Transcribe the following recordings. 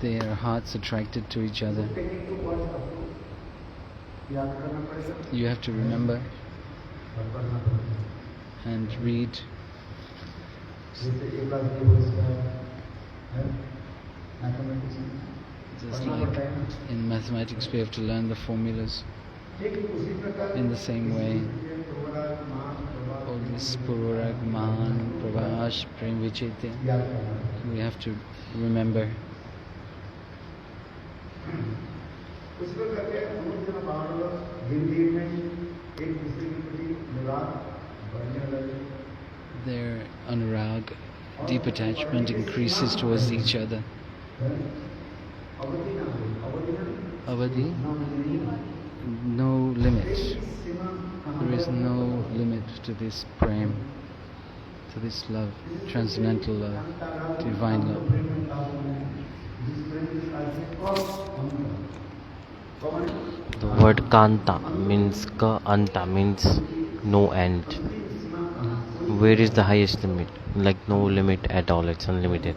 their hearts attracted to each other. You have to remember and read. Just like in mathematics we have to learn the formulas. In the same way, all this Pururag, Mahan, Prabhash, Prem Vichete, we have to remember. Their anurag, deep attachment, increases towards each other. Avadhi, no limit. There is no limit to this prem, to this love, transcendental love, divine love. The word Kanta means Ka Anta means no end. Where is the highest limit? Like no limit at all, it's unlimited.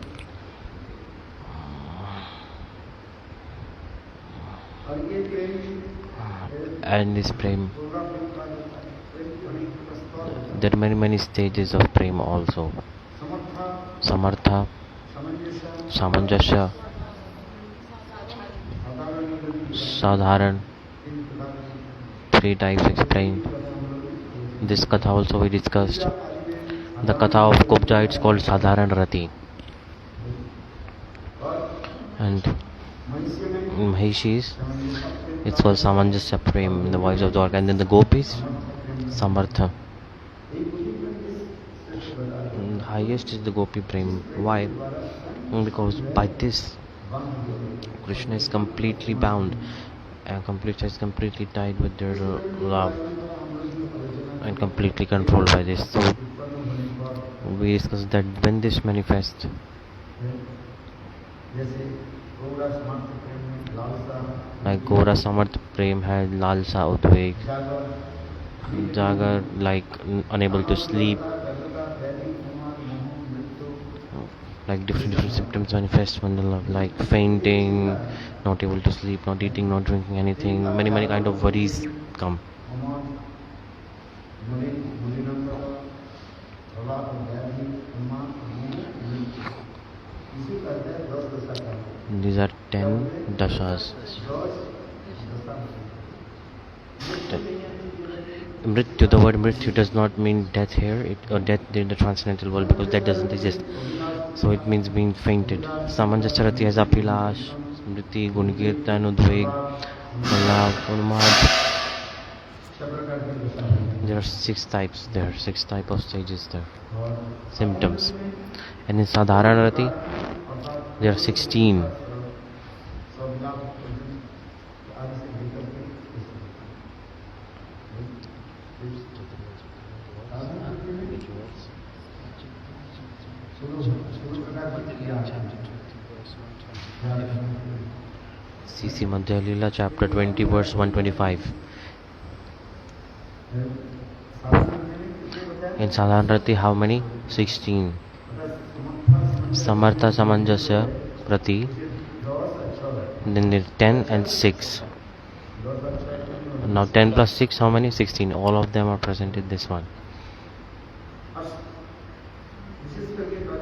And this prem, there are many stages of prem also. Samartha, Samanjasya, Sadharan, 3 types explained. This Katha also we discussed. The Katha of Kubja, it's called Sadharan Rati. And Maheshis, it's called Samanjasya Prem, the voice of the organ. And then the Gopis, Samartha. Highest is the Gopi Prem. Why? Because by this Krishna is completely bound and is completely tied with their love and completely controlled by this. So we discussed that when this manifests, like Gora Samarth Prem had Lalsa Udveg, Jagar like unable to sleep, like different symptoms manifest when the love, like fainting, not able to sleep, not eating, not drinking anything, many kind of worries come. These are 10 dashas. Mrityu, the word Mrityu does not mean death here, or death in the transcendental world, because that doesn't exist. So it means being fainted. Samanjasarati has Apilash, Smriti, Gunikirtan, Udveg, Love, Unmad. There are 6 types there, 6 type of stages there, symptoms. And in Sadharanarati, there are 16. CC Madhya Leela, chapter 20, verse 125. In Sadhanrati, how many? 16. Samartha Samanjasya Prati. Then there are 10 and 6. Now 10 plus 6, how many? 16. All of them are present in this one.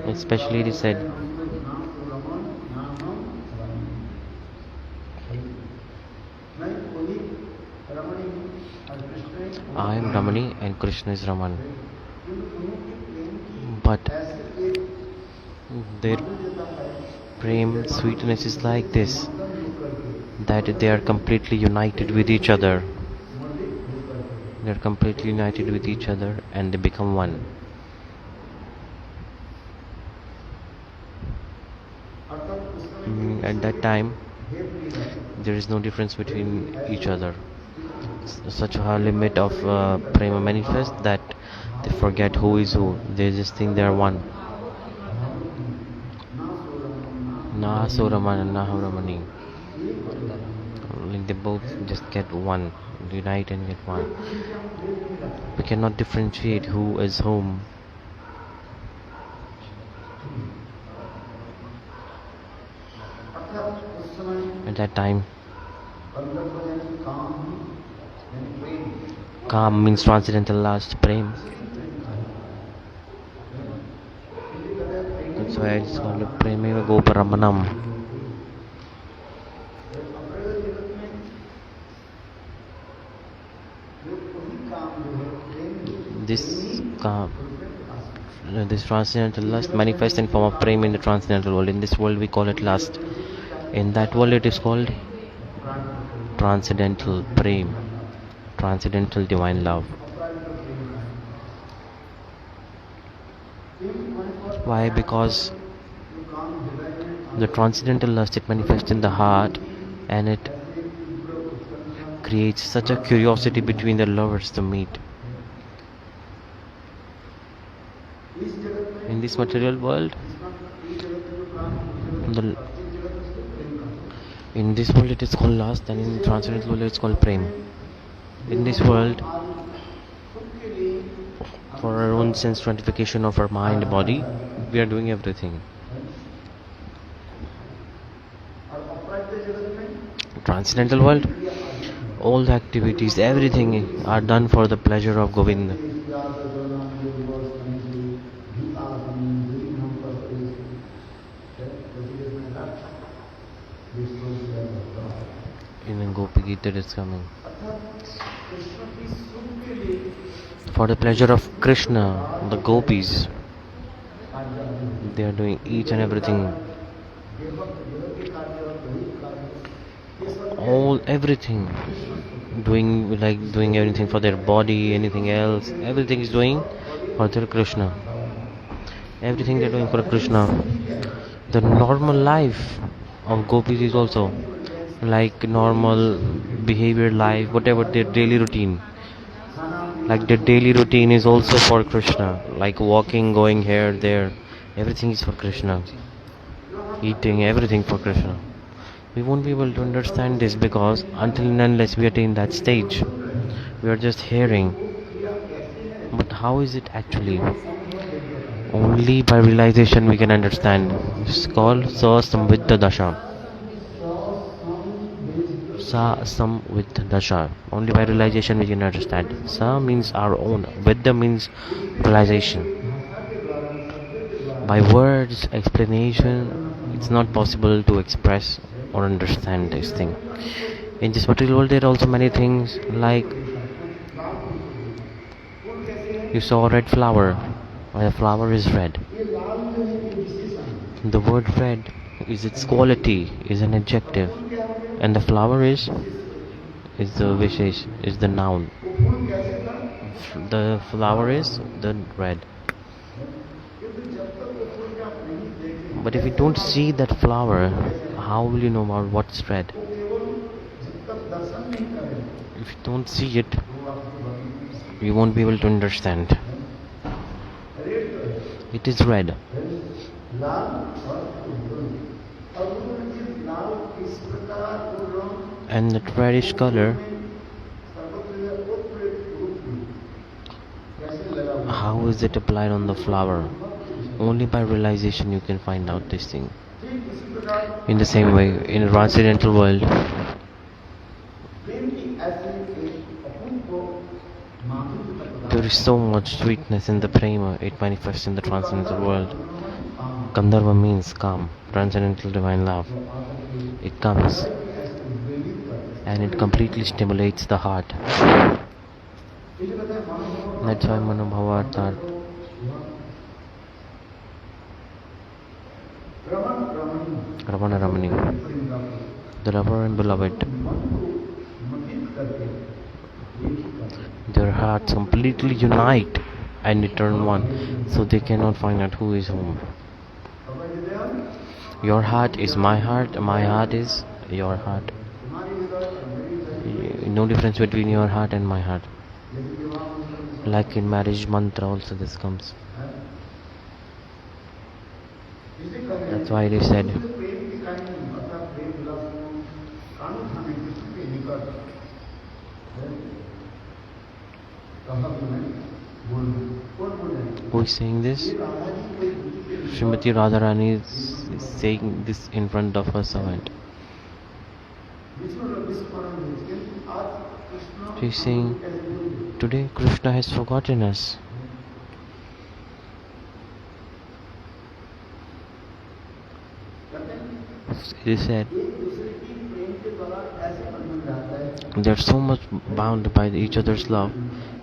Especially it is said, I am Ramani and Krishna is Raman. But their prem sweetness is like this, that they are completely united with each other. They are completely united with each other and they become one. At that time, there is no difference between each other. Such a limit of prema manifest that they forget who is who. They just think they are one. Na so Raman and na Ramani. Like they both just get one, unite and get one. We cannot differentiate who is whom. At that time, Kam means transcendental lust, Prem. That's why it's called Premeva Goparamanam. This Kam, this transcendental lust manifests in form of Prem in the transcendental world. In this world we call it lust. In that world it is called transcendental Prem, transcendental divine love. Why? Because the transcendental lust, it manifests in the heart, and it creates such a curiosity between the lovers to meet. In this material world, in this world it is called lust, and in transcendental world it's called Prem. In this world, for our own sense gratification of our mind, body, we are doing everything. Transcendental world, all the activities, everything are done for the pleasure of Govinda. In Gopi Gita it is coming. For the pleasure of Krishna, the gopis, they are doing each and everything. Everything. Doing everything for their body, anything else. Everything is doing for their Krishna. Everything they are doing for Krishna. The normal life of gopis is also like normal behavior life, whatever their daily routine. Like their daily routine is also for Krishna, like walking, going here, there, everything is for Krishna. Eating, everything for Krishna. We won't be able to understand this because until and unless we attain that stage, we are just hearing. But how is it actually? Only by realization we can understand. It's called Sa Samvidya Dasha. Sa Samvidya Dasha. Only by realization we can understand. Sa means our own. Vidya means realization. By words, explanation, it's not possible to express or understand this thing. In this material world, there are also many things like you saw a red flower. The flower is red. The word red is its quality, is an adjective, and the flower is the vishesh, is the noun. The flower is the red. But if you don't see that flower, how will you know about what's red? If you don't see it, you won't be able to understand. It is red. And the reddish color, how is it applied on the flower? Only by realization you can find out this thing. In the same way, in a transcendental world, there is so much sweetness in the prema, it manifests in the transcendental world. Gandharva means calm, transcendental divine love. It comes and it completely stimulates the heart. That's why Manobhava Arthat. Ramana Ramani, the lover and beloved, their hearts completely unite and return one, so they cannot find out who is whom. Your heart is my heart is your heart. No difference between your heart and my heart. Like in marriage mantra also this comes. That's why they said Who is saying this? Srimati Radharani is saying this in front of her servant. She is saying, today Krishna has forgotten us. It is said they are so much bound by each other's love,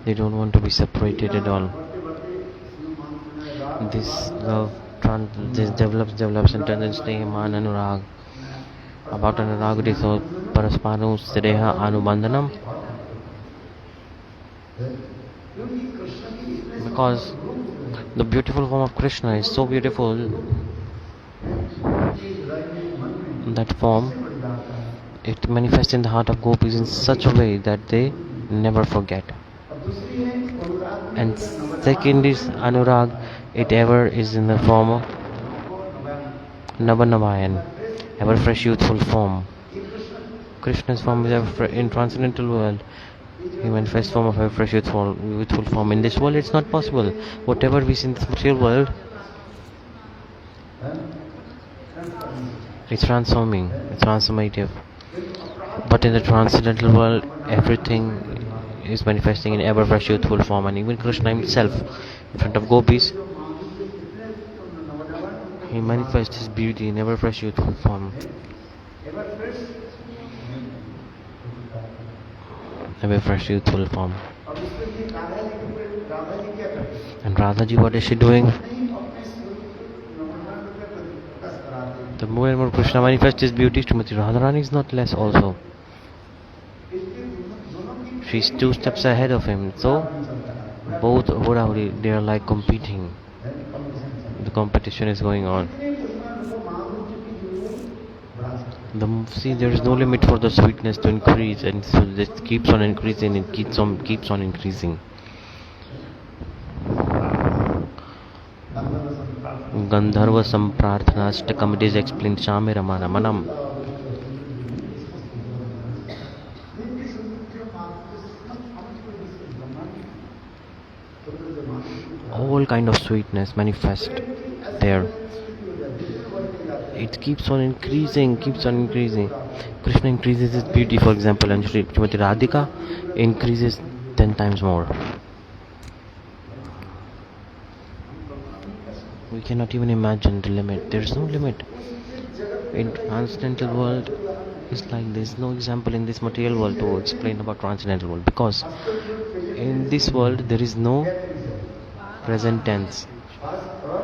they don't want to be separated at all. This love this develops and turns into Snehaman Anurag. About Anurag it is so Paraspanu Sreha Anubandhanam. Because the beautiful form of Krishna is so beautiful, that form, it manifests in the heart of gopis in such a way that they never forget. And second is Anurag, it ever is in the form of Navanavayan, ever fresh youthful form. Krishna's form is ever in transcendental world. He manifests form of ever fresh youthful form. In this world it's not possible. Whatever we see in this material world, it's transforming, it's transformative. But in the transcendental world, everything is manifesting in ever fresh youthful form, and even Krishna himself, in front of gopis, he manifests his beauty in ever fresh youthful form. Ever fresh youthful form. And Radhaji, what is she doing? The more and more Krishna manifests his beauty, Srimati Radharani is not less also. She's 2 steps ahead of him. So, both they are like competing. The competition is going on. See, there is no limit for the sweetness to increase, and so it keeps on increasing. It keeps on increasing. Gandharva Samprarthanastakam, it is explained Shamirama Manam. All kind of sweetness manifest there. It keeps on increasing. Krishna increases his beauty, for example, and Srimati Radhika increases 10 times more. We cannot even imagine the limit. There is no limit. In transcendental world, it's like there is no example in this material world to explain about transcendental world, because in this world there is no present tense.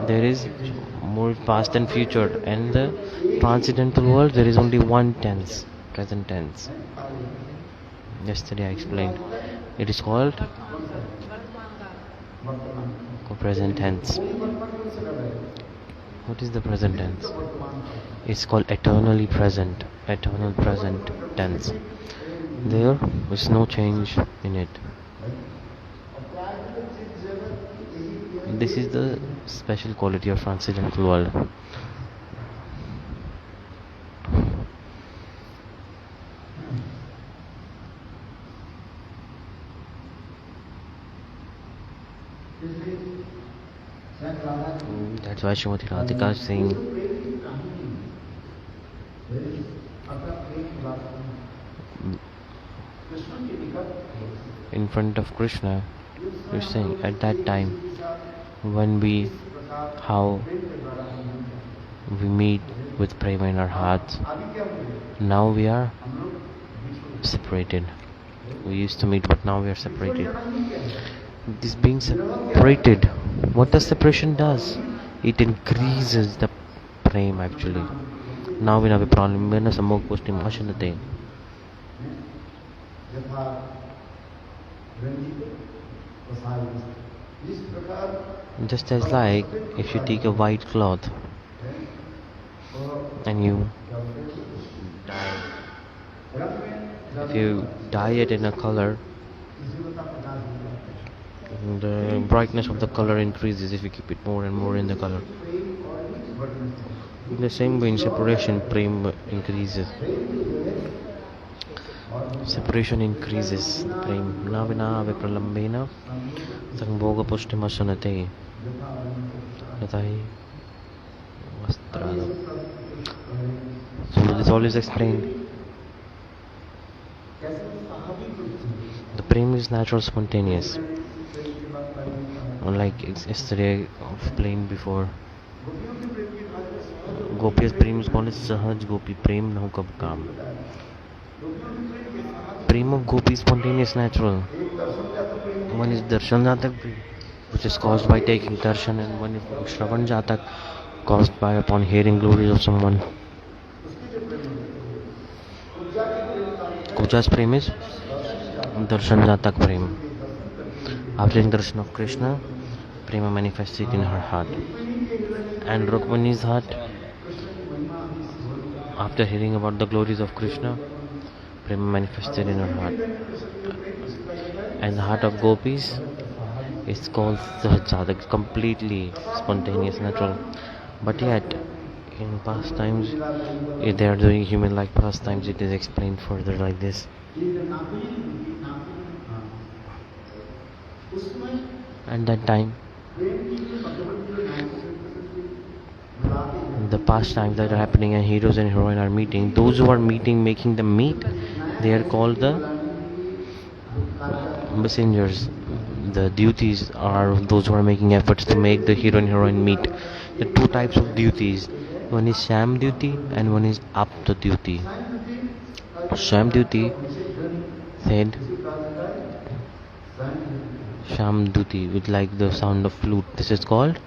There is more past and future, and the transcendental world there is only one tense, present tense. Yesterday I explained. It is called present tense. What is the present tense? It's called eternally present, eternal present tense. There is no change in it. This is the special quality of transcendental world. That's why Srimati Radhika is saying, in front of Krishna, you're saying at that time when how we meet with prema in our hearts, now we are separated. We used to meet, but now we are separated. This being separated, what does separation does? It increases the prema actually. Now we have a problem. Just as like if you take a white cloth and if you dye it in a color, the brightness of the color increases if you keep it more and more in the color. In the same way, in separation, prema increases. separation increases. Prem na vina vipralambena sangbhoga pushtimasunate natai vastrada. So it is always explained. The prem is natural, spontaneous. Unlike yesterday explained before, Gopi's prem is called as Sahaj Gopi Prem Nahu Kab Kam. Prem of Gopi is spontaneous, natural. One is Darshan Jatak prem, which is caused by taking darshan, and one is Shravan Jatak, caused by upon hearing glories of someone. Kuja's prem is Darshan Jatak prem. After darshan of Krishna, prema manifested in her heart. And Rukmani's heart, after hearing about the glories of Krishna, prema manifested in her heart. And the heart of gopis is called Sahajata, completely spontaneous, natural. But yet, in past times, if they are doing human-like pastimes, it is explained further like this. At that time, the pastimes that are happening and heroes and heroine are meeting, those who are meeting, making them meet, they are called the messengers. The duties are those who are making efforts to make the hero and heroine meet. The two types of duties, one is sham duty and one is apta duty. Sham duty said sham duty with like the sound of flute. This is called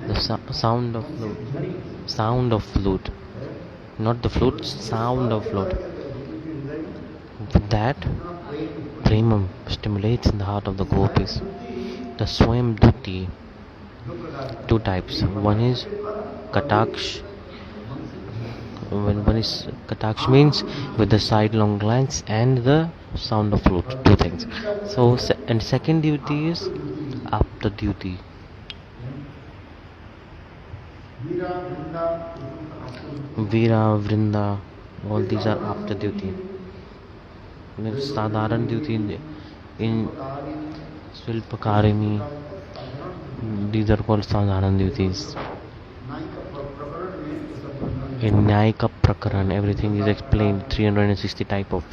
the sound of flute. Sound of flute, not the flute, sound of flute. With that, premam stimulates in the heart of the gopis. The swam duty, two types. One is kataksh. When one is kataksh means with the sidelong glance and the sound of flute, two things. So and second duty is apta duty. Veera, Vrinda, all these are after duty. Sadharan duty in Swilpakarini, these are called Sadharan duties. In Nyayika Prakaran, everything is explained. 360 type of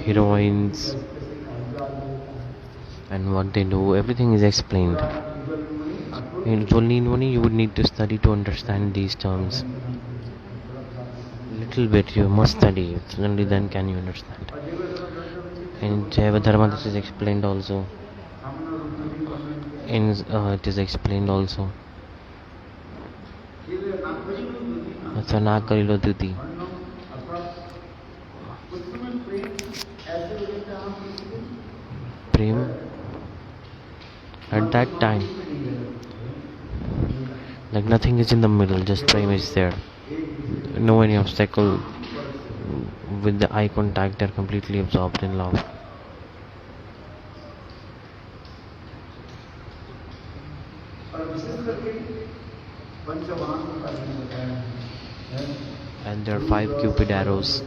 heroines and what they do, everything is explained. Only you would need to study to understand these terms. Little bit you must study, only then can you understand. In Jaiva Dharma this is explained also. It is explained also. Sana Karilo Duty. Prem at that time, like nothing is in the middle, just prem is there. No any obstacle. With the eye contact, they're completely absorbed in love. And there are 5 cupid arrows.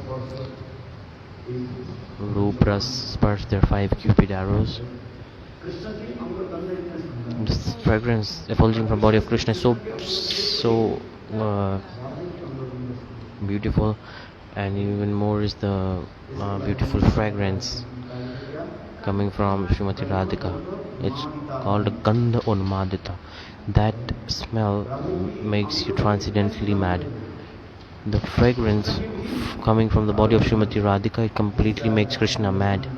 Rupras, Spars, there are 5 cupid arrows. The fragrance effulging from body of Krishna is so beautiful, and even more is the beautiful fragrance coming from Srimati Radhika. It's called Gandha Unmadita. That smell makes you transcendently mad. The fragrance coming from the body of Srimati Radhika, it completely makes Krishna mad.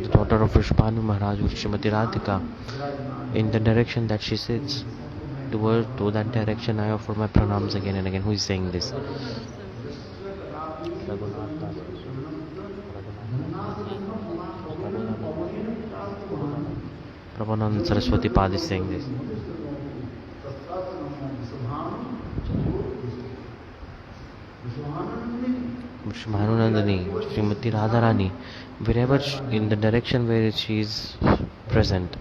The daughter of Vishpanu Maharaj, Srimati Radhika, in the direction that she sits, to that direction I offer my pranams again and again. Who is saying this? Prabhupada Saraswati Pad is saying this. Bhanulandani, Srimati Radharani, wherever in the direction where she is present,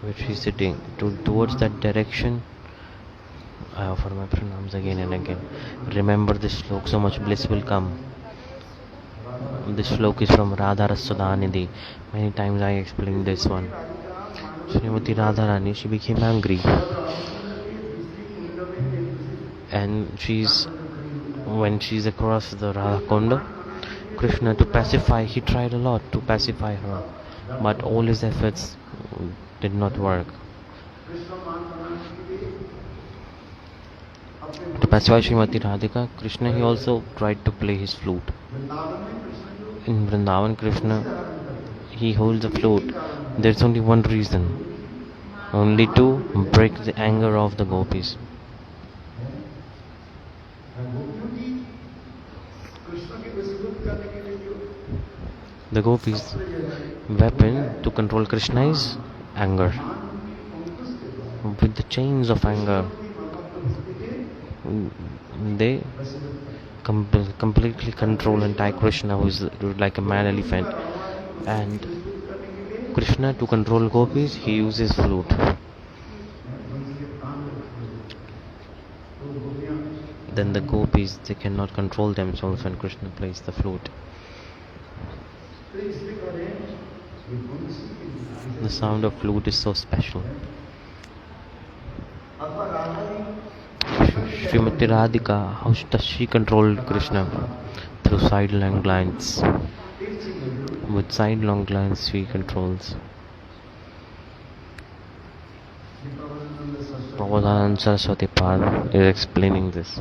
where she is sitting, towards that direction, I offer my pranams again and again. Remember this slok, so much bliss will come. This slok is from Radha Rasadanidhi. Many times I explained this one. Srimati Radharani, she became angry, and when she's across the Radha Konda, Krishna, to pacify, he tried a lot to pacify her, but all his efforts did not work. To pacify Srimati Radhika, Krishna, he also tried to play his flute. In Vrindavan, Krishna, he holds a flute. There's only one reason, only to break the anger of the gopis. The gopis' weapon to control Krishna is anger. With the chains of anger, they completely control and tie Krishna, who is like a mad elephant. And Krishna, to control gopis, he uses flute. Then the gopis, they cannot control themselves when Krishna plays the flute. The sound of flute is so special. Srimati Radhika, how does she control Krishna? Through sidelong glance. With sidelong glance she controls. Prabodhananda Saraswati Pad is explaining this.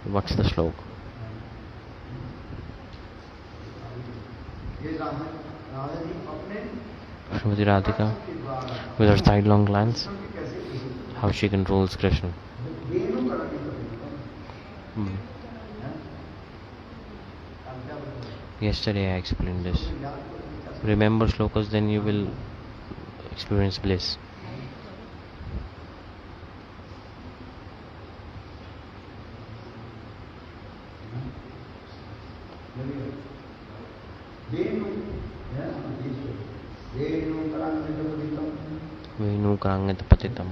What's the slok? Srimati Radhika, with her sidelong glance, how she controls Krishna. Yesterday I explained this. Remember shlokas, then you will experience bliss. Venu Karangeta Patitam.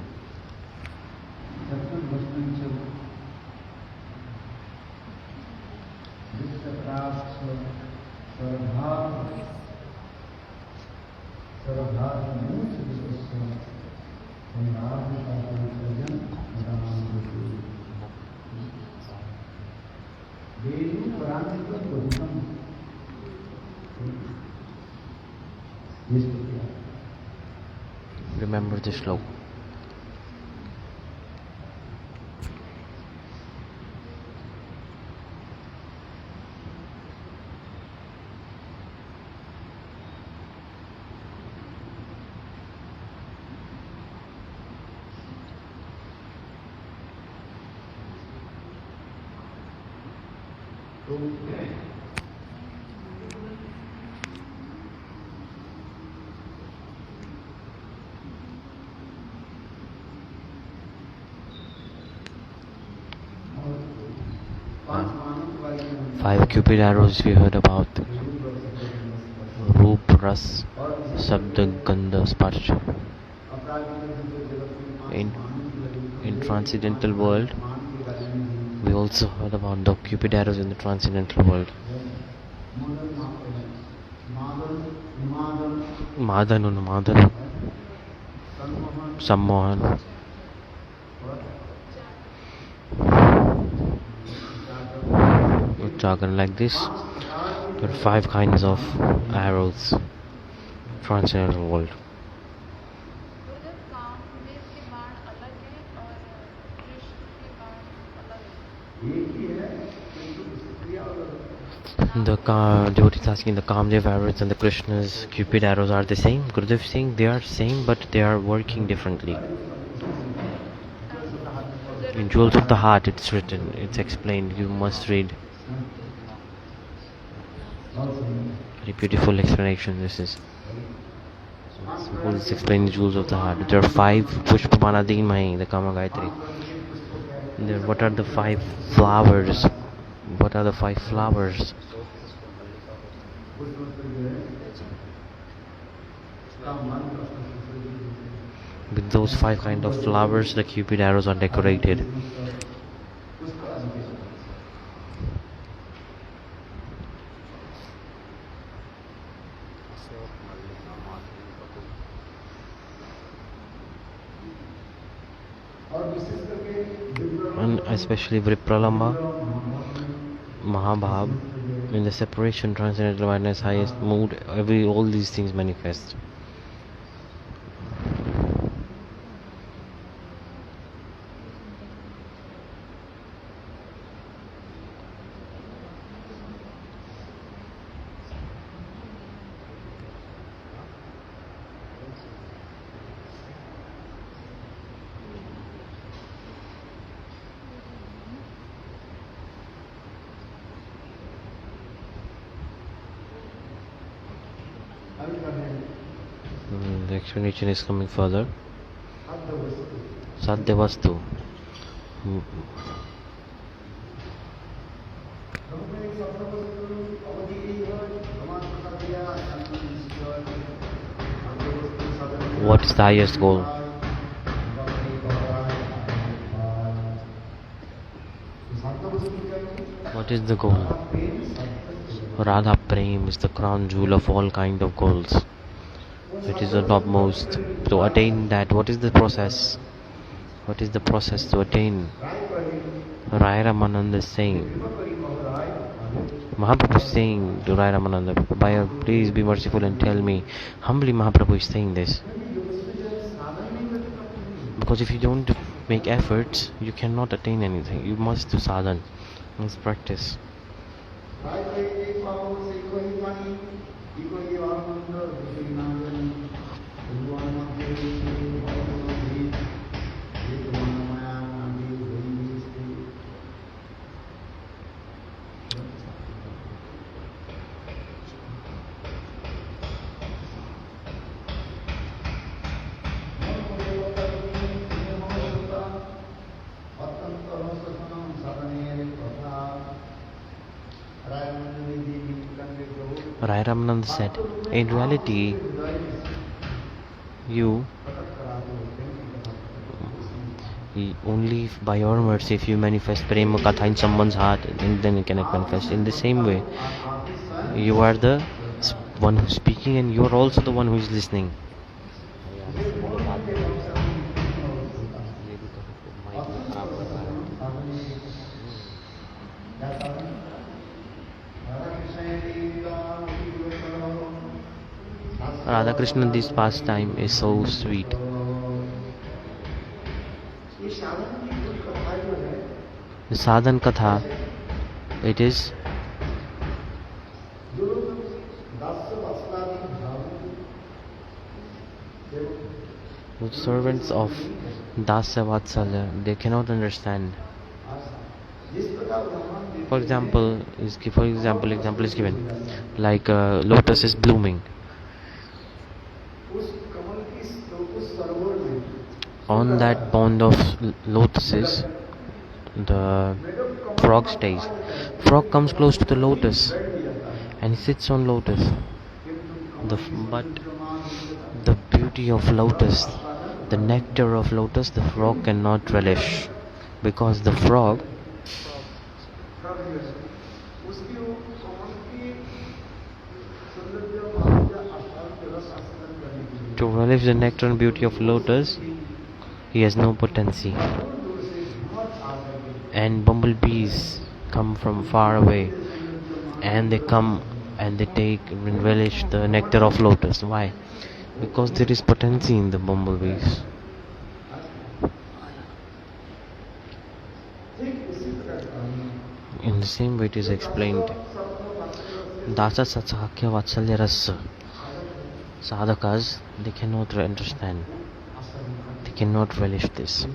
Remember this slok. Five cupid arrows we heard about. Roop, Ras, Sabda, Gandha, Sparsha. In transcendental world, we also heard about the cupid arrows in the transcendental world. Madhan, Sammohan. Jargon like this. There are 5 kinds of arrows. Transcendental world. The devotee is asking, the Kamdev arrows and the Krishna's Cupid arrows are the same? Gurudev is saying they are same, but they are working differently. In Jewels of the Heart it's written, it's explained, you must read. Very beautiful explanation this is. Let's explain the Jewels of the Heart. There are 5 Pushpamanadin Mahi, the Kama Gayatri. What are the 5 flowers What are the 5 flowers? With those 5 kind of flowers, the cupid arrows are decorated. And especially Vripralamba, Mahabhab, in the separation, transcendental awareness, highest mood, all these things manifest. The explanation is coming further. Sadhyavastu. What is the highest goal? What is the goal? Radha Prem is the crown jewel of all kind of goals. It is the topmost. To attain that, what is the process? What is the process to attain? Rai Ramananda is saying, Mahaprabhu is saying to Rai Ramananda, Bhaiya, please be merciful and tell me. Humbly Mahaprabhu is saying this. Because if you don't make efforts, you cannot attain anything. You must do sadhana. You must practice. Rai Ramananda said, in reality, you only by your mercy, if you manifest prema katha in someone's heart, then it can manifest. In the same way, you are the one who's speaking and you are also the one who is listening. Radha Krishna, this pastime is so sweet. The sadhan katha, it is the servants of Dasya Vatsalya, they cannot understand. For example, example is given, like lotus is blooming. On that pond of lotuses, the frog stays. Frog comes close to the lotus and he sits on lotus. But the beauty of lotus, the nectar of lotus, the frog cannot relish, because the frog to relish the nectar and beauty of lotus, he has no potency. And bumblebees come from far away and they come and they take and relish the nectar of lotus. Why? Because there is potency in the bumblebees. In the same way it is explained, Dasa Satsakya Vatsalya Rasa. Sadhakas, they cannot understand. They cannot relish this.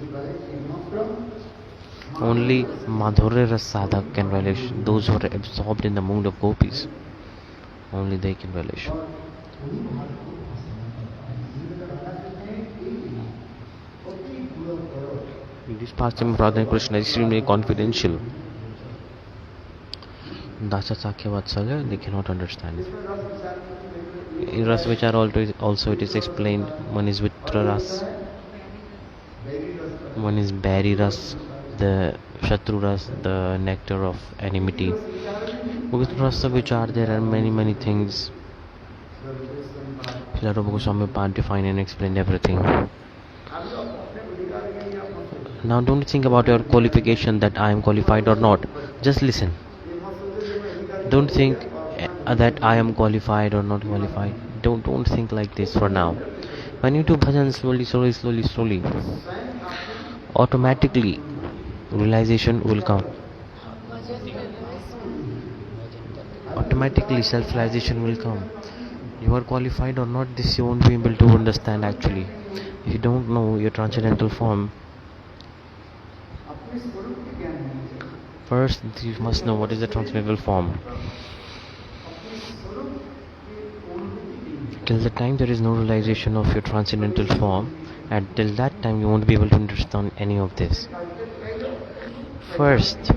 Only Madhurya Ras Sadhak can relish. Those who are absorbed in the mood of gopis, only they can relish. This pastime of Radha and Krishna is extremely confidential. Dasa Sakya Vatsalya, they cannot understand it. In ras which are also it is explained, one is Vitra ras, one is Bari ras, the Shatru ras, the nectar of enmity. With rasa vichar there are many things. Srila Rupa Goswami Pad defined and explained everything. Now don't think about your qualification, that I am qualified or not. Just listen. Don't think that I am qualified or not qualified. Don't think like this for now. When you do bhajan slowly, automatically realization will come. Automatically self-realization will come. You are qualified or not, this you won't be able to understand actually. If you don't know your transcendental form, first you must know what is the transcendental form. Till the time there is no realization of your transcendental form, and till that time you won't be able to understand any of this. First,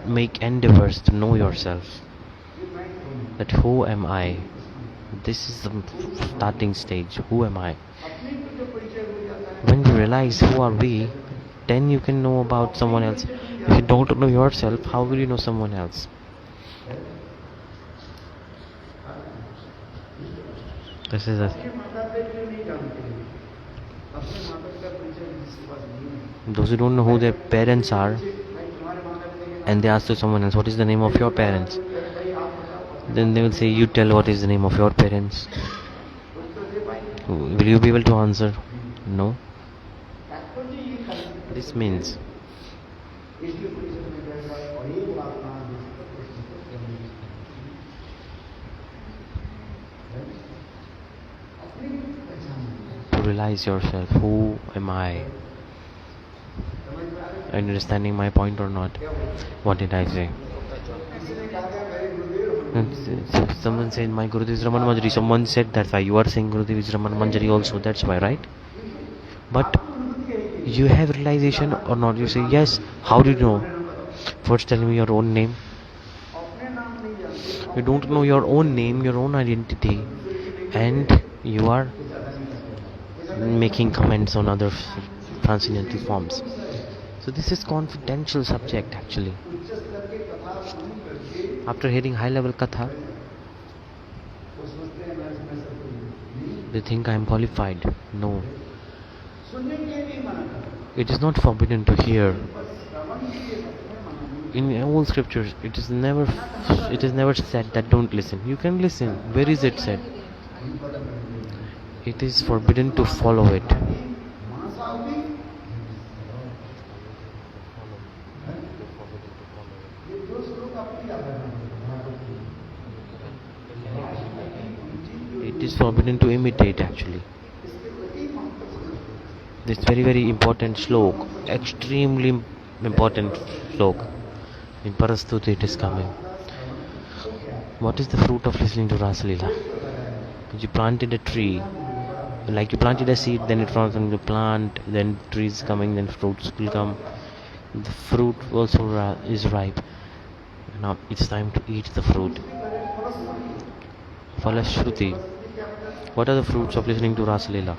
make endeavors to know yourself. That who am I? This is the starting stage. Who am I? When you realize who are we, then you can know about someone else. If you don't know yourself, how will you know someone else? This is it. Those who don't know who their parents are, and they ask to someone else, what is the name of your parents? Then they will say, you tell what is the name of your parents. Will you be able to answer? No. This means to realize yourself. Who am I? Are you understanding my point or not? What did I say? Someone said my Gurudev is Raman Manjari. Someone said that's why you are saying Gurudev is Raman Manjari also. That's why, right? But you have realization or not? You say yes. How do you know? First tell me your own name. You don't know your own name, your own identity, and you are making comments on other transcendental forms. So this is confidential subject actually. After hearing high level katha, they think I am qualified. No. It is not forbidden to hear. In all scriptures, it is never said that don't listen. You can listen. Where is it said? It is forbidden to follow it. It is forbidden to imitate actually. This very important slok, extremely important slok. In Parastuti it is coming. What is the fruit of listening to Rasalila? You planted a tree, like you planted a seed, then it forms into a plant, then trees coming, then fruits will come. The fruit also is ripe. Now it's time to eat the fruit. Falashruti. What are the fruits of listening to Rasalila?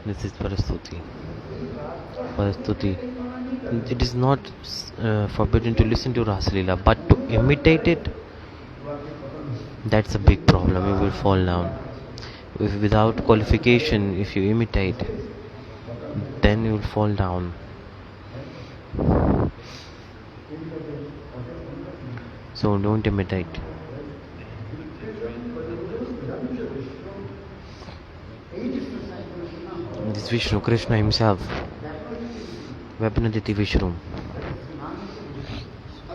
This is Parastuti. It is not forbidden to listen to Rasalila, but to imitate it, that's a big problem. You will fall down. Without qualification, if you imitate, then you will fall down. So don't imitate. This Vishnu, Krishna himself, Vapanaditi Vishnu.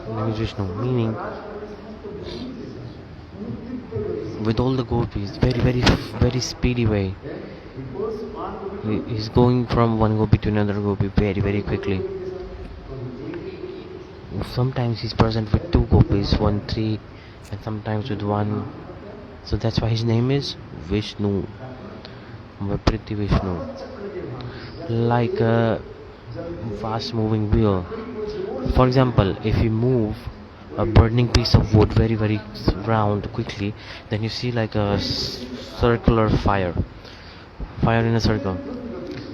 Name is Vishnu, meaning with all the gopis, very speedy way. He's going from one gopi to another gopi very quickly. sometimes he's present with two gopis, one three, and sometimes with one. So that's why his name is Vishnu, Vipriti Vishnu. Like a fast moving wheel. For example, if you move a burning piece of wood very round quickly, then you see like a circular fire in a circle.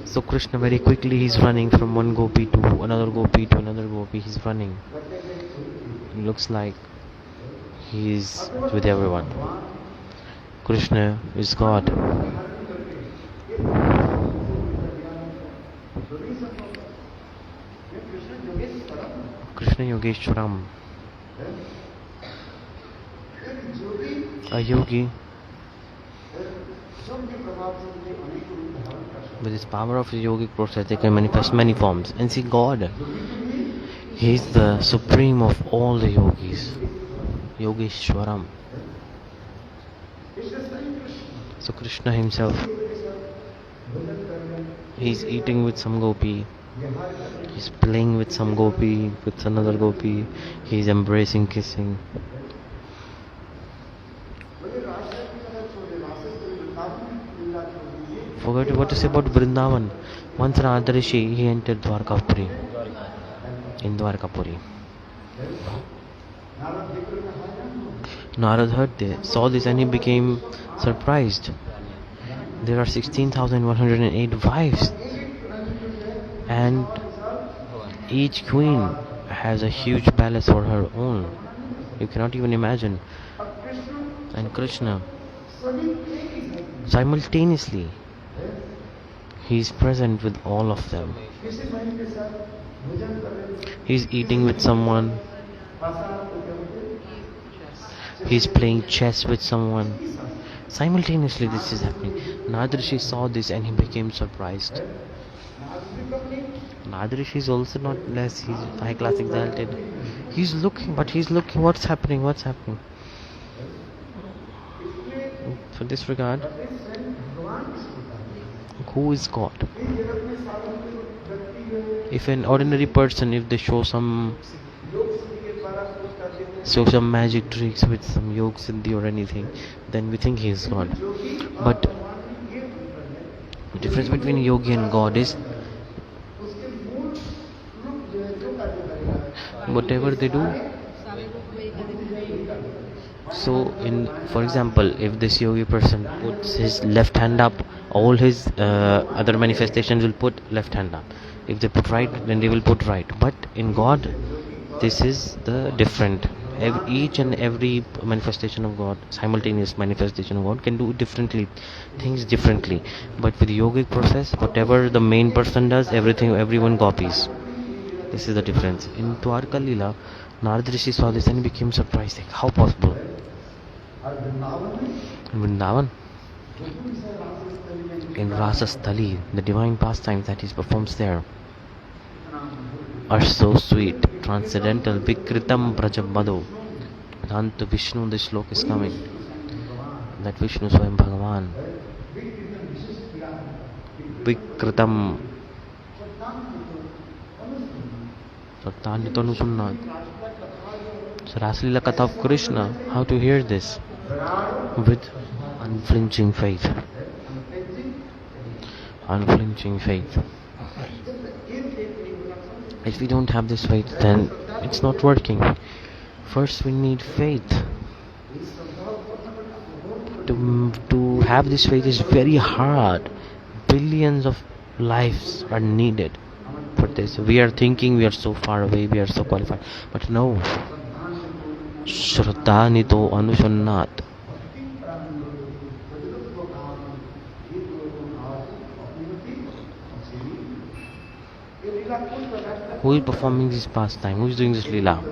So Krishna very quickly he's running from one gopi to another gopi to another gopi. He's running. It looks like he's with everyone. Krishna is God. Krishna Yogeshwaram. A yogi with his power of his yogic process they can manifest many forms and see God. He is the supreme of all the yogis. Yogeshwaram. So Krishna himself, he's eating with some gopi, he's playing with some gopi, with another gopi, he's embracing, kissing. Forgot what to say about Vrindavan. Once Radharishi, he entered Dwarkapuri. In Dwarkapuri. Narad heard this, saw this and he became surprised. There are 16,108 wives and each queen has a huge palace for her own. You cannot even imagine. And Krishna, simultaneously, he is present with all of them. He's eating with someone. He's playing chess with someone. Simultaneously this is happening. Nadrishi saw this and he became surprised. Nadrishi is also not less, he's high class exalted. He's looking, what's happening. For this regard, who is God? If an ordinary person, if they show some magic tricks with some yoga siddhi or anything, then we think he is God. But the difference between yogi and God is whatever they do. So for example, if this yogi person puts his left hand up, all his other manifestations will put left hand up. If they put right, then they will put right. But in God, this is the different. Each and every manifestation of God, simultaneous manifestation of God, can do things differently. But with the yogic process, whatever the main person does, everyone copies. This is the difference. In Dwarka Leela, Narad Rishi saw this and he became surprised. Like, how possible? In Vrindavan, in Rasastali, the divine pastimes that he performs there are so sweet, transcendental. Vikritam Brajabado. Vedanta Vishnu, this slok is coming. That Vishnu Swayam Bhagavan. Vikritam. Sattanitu Anusunnat. So Rasalila Katha of Krishna, how to hear this? With unflinching faith. Unflinching faith. If we don't have this faith, then it's not working. First we need faith. To have this faith is very hard. Billions of lives are needed for this. We are thinking we are so far away, we are so qualified. But no. Shraddha nito anushannat. Who is performing this pastime? Who is doing this Leela?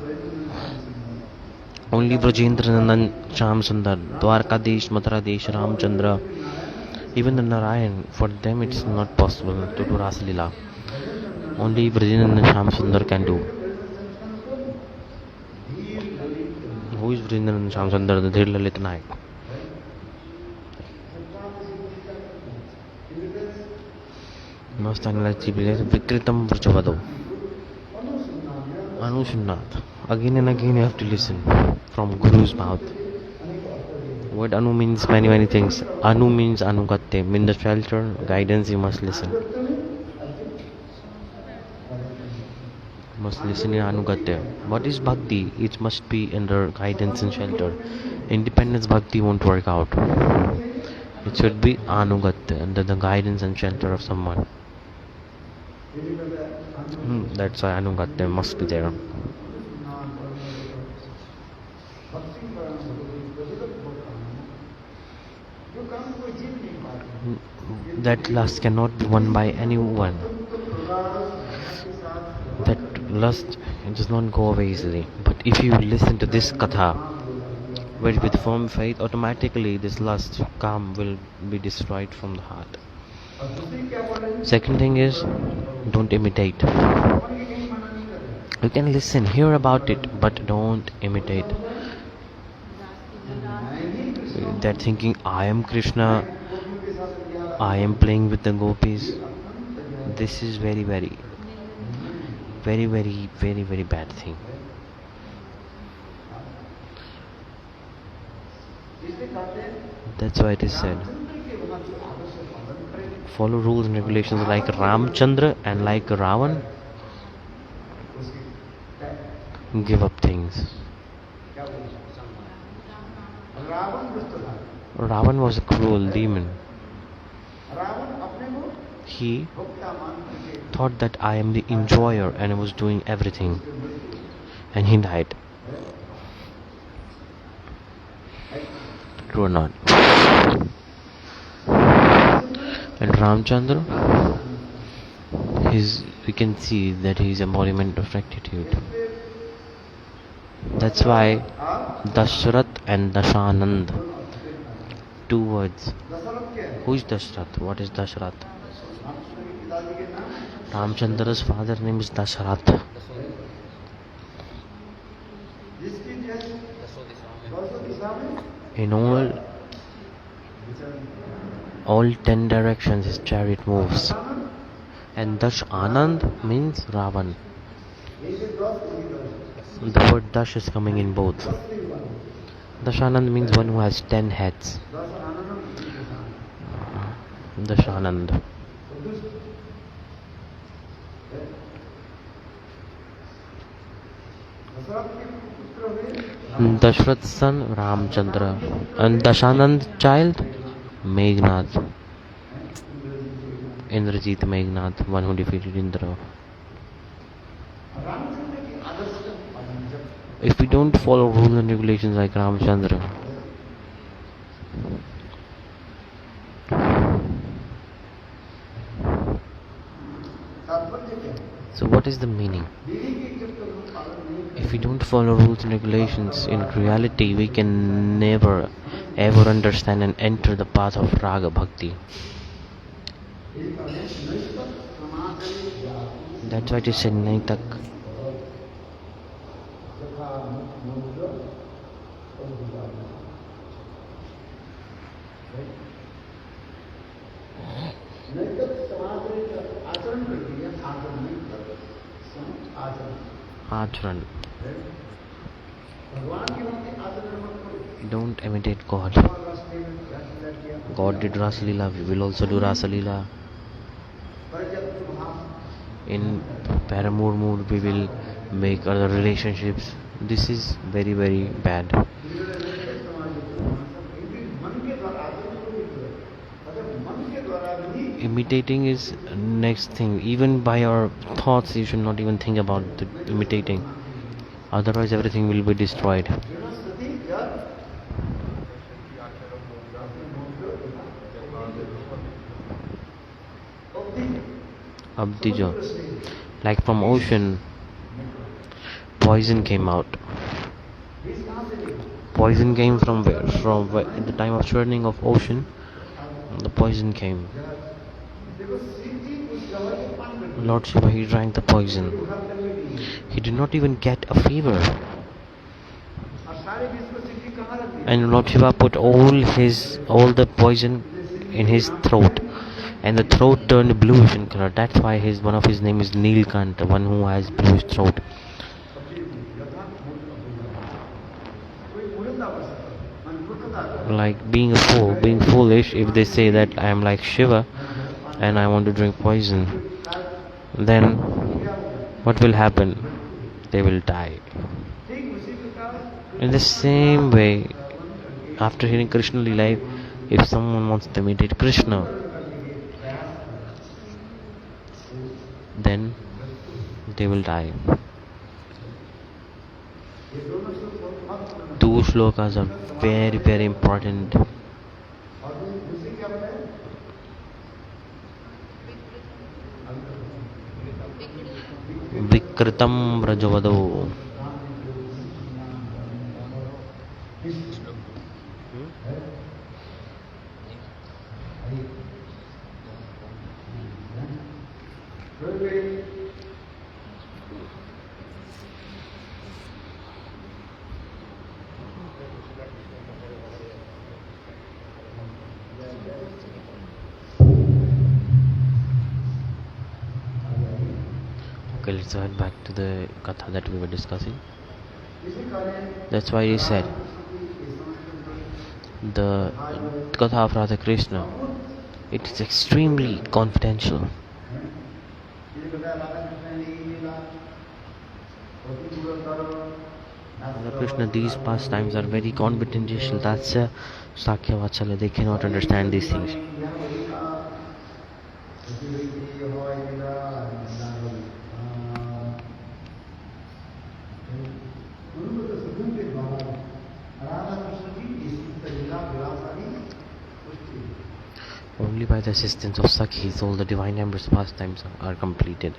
Only Brajendra Nandan Sham Sundar, Dwarkadesh, Mathuradesh, Ramchandra, even the Narayan, for them it's not possible to do Rasa Leela. Only Brajendra Nandan Sham Sundar can do. Who is Brajendra Nandan Sham Sundar? The Dhir Lalit Nayak. Vikritam Vrchavado. Anu should not. Again and again you have to listen from Guru's mouth. Word Anu means many things. Anu means Anugatte, means the shelter, guidance, you must listen. You must listen in Anugatte. What is Bhakti? It must be under guidance and shelter. Independence Bhakti won't work out. It should be Anugatte, under the guidance and shelter of someone. That's why Anugatte must be there. That lust cannot be won by anyone. That lust does not go away easily. But if you listen to this katha with firm faith, automatically this lust, calm, will be destroyed from the heart. Second thing is, don't imitate. You can listen, hear about it, but don't imitate. That thinking, I am Krishna, I am playing with the gopis, this is very bad thing. That's why it is said, follow rules and regulations like Ramchandra and like Ravan. Give up things. Ravan was a cruel demon. He thought that I am the enjoyer and I was doing everything, and he died. True or not? And Ramchandra, we can see that he is embodiment of rectitude. That's why Dashrath and Dashanand, two words. Who is Dashrath? What is Dashrath? Ramchandra's father's name is Dashrath. In all 10 directions his chariot moves. And Dash Anand means Ravan. The word Dash is coming in both. Dashanand means one who has 10 heads. Dashanand. Dashrath's son Ramchandra, and Dashanand's child Meghnad. Indrajit Meghnad, one who defeated Indra. If we don't follow rules and regulations like Ramchandra, so what is the meaning? If we don't follow rules and regulations, in reality we can never ever understand and enter the path of Raga Bhakti. That's why it is said Naitak. Acharan. Don't imitate God. God did Rasa Leela, we will also do Rasa Leela. In paramour mood we will make other relationships. This is very bad. Imitating is next thing. Even by our thoughts you should not even think about imitating. Otherwise everything will be destroyed. Abdija. Like from ocean, poison came out. Poison came from where? From where? At the time of churning of ocean, the poison came. Lord Shiva, he drank the poison. He did not even get a fever. And Lord Shiva put all the poison in his throat, and the throat turned bluish in color. That's why one of his name is Neelkanta, one who has bluish throat. like being a fool, being foolish. If they say that I am like Shiva and I want to drink poison, then what will happen? They will die. In the same way, after hearing Krishna life, if someone wants to imitate Krishna, then they will die. Two shlokas are very, very important. Vikritam Rajavado. Okay, let's head back to the katha that we were discussing. That's why he said the katha of Radha Krishna, it is extremely confidential. Radha Krishna, these pastimes are very confidential. That's a Sakya Vatsalya. They cannot understand these things. Only by the assistance of Sakhis all the divine Amrit pastimes are completed.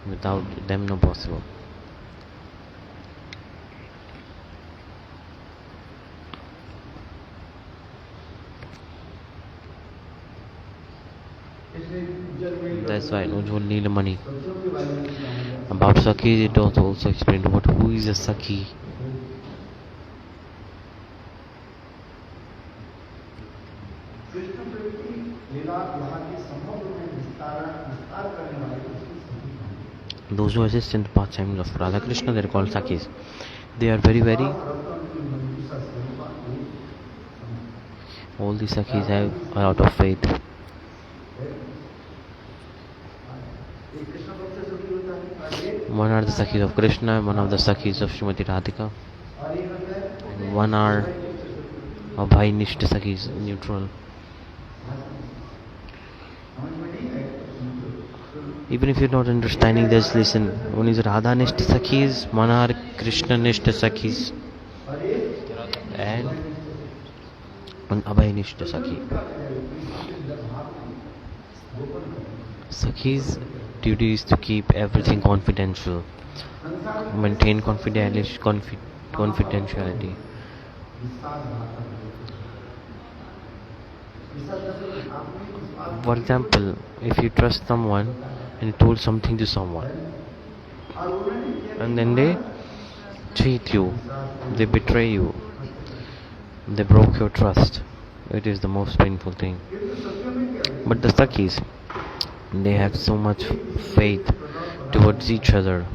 Without them, no possible. That's why Ujjwal need money. About Sakhis, it was also explained about who is a Sakhi. Those who assist in the pastimes of Radha Krishna, they are called Sakhis. They are very, very. All these Sakhis have a lot of faith. One are the Sakhis of Krishna, one of the Sakhis of Srimati Radhika, one are Abhainishta Sakhis, neutral. Even if you're not understanding, just listen. One is Radha Nishta Sakhis, one are Krishna Nishta Sakhis, and one Abhainishta Sakhi. Sakhi's duty is to keep everything confidential, maintain confidentiality. For example, if you trust someone and you told something to someone, and then they cheat you, they betray you, they broke your trust, it is the most painful thing. But the Sakhis, they have so much faith towards each other.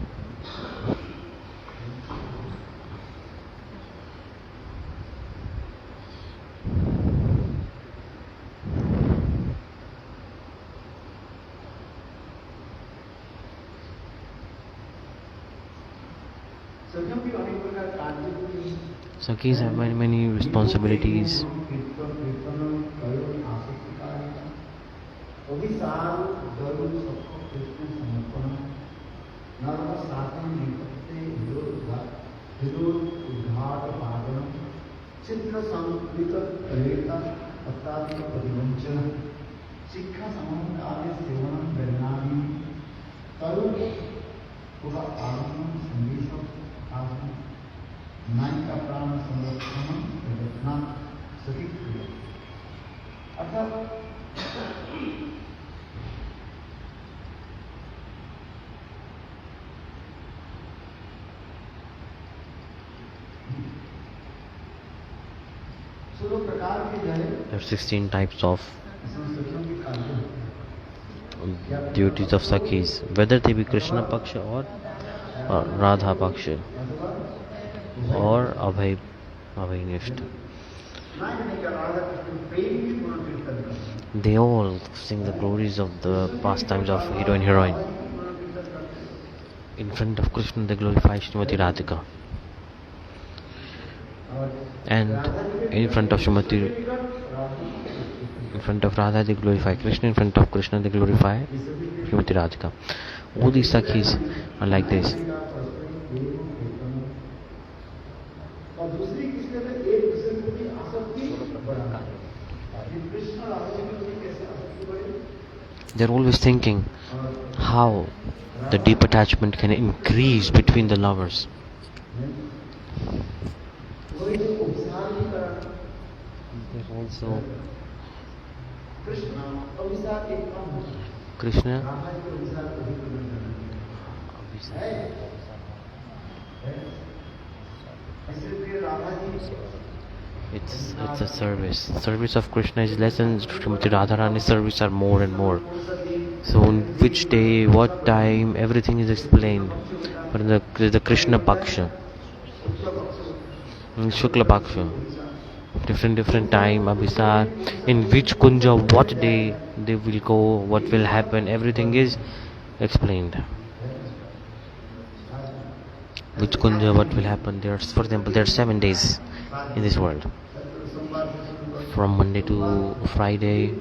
Sakhis have many responsibilities. There are 16 types of duties of Sakhis, whether they be Krishna Paksha or Radha Paksha or Abhainishta. They all sing the glories of the pastimes of hero and heroine. In front of Krishna they glorify Srimati Radhika. And in front of Radha they glorify Krishna, in front of Krishna they glorify Srimati Radhika. All these Sakhis are like this. They're always thinking how the deep attachment can increase between the lovers. There's also Krishna. It's a service. Service of Krishna is less and Srimati Radharani's service are more and more. So on which day, what time, everything is explained. For the Krishna Paksha, Shukla Paksha, different time, Abhisar, in which kunja, what day they will go, what will happen, everything is explained. Which kunja, what will happen. There's, for example, there are 7 days in this world. From Monday to Friday.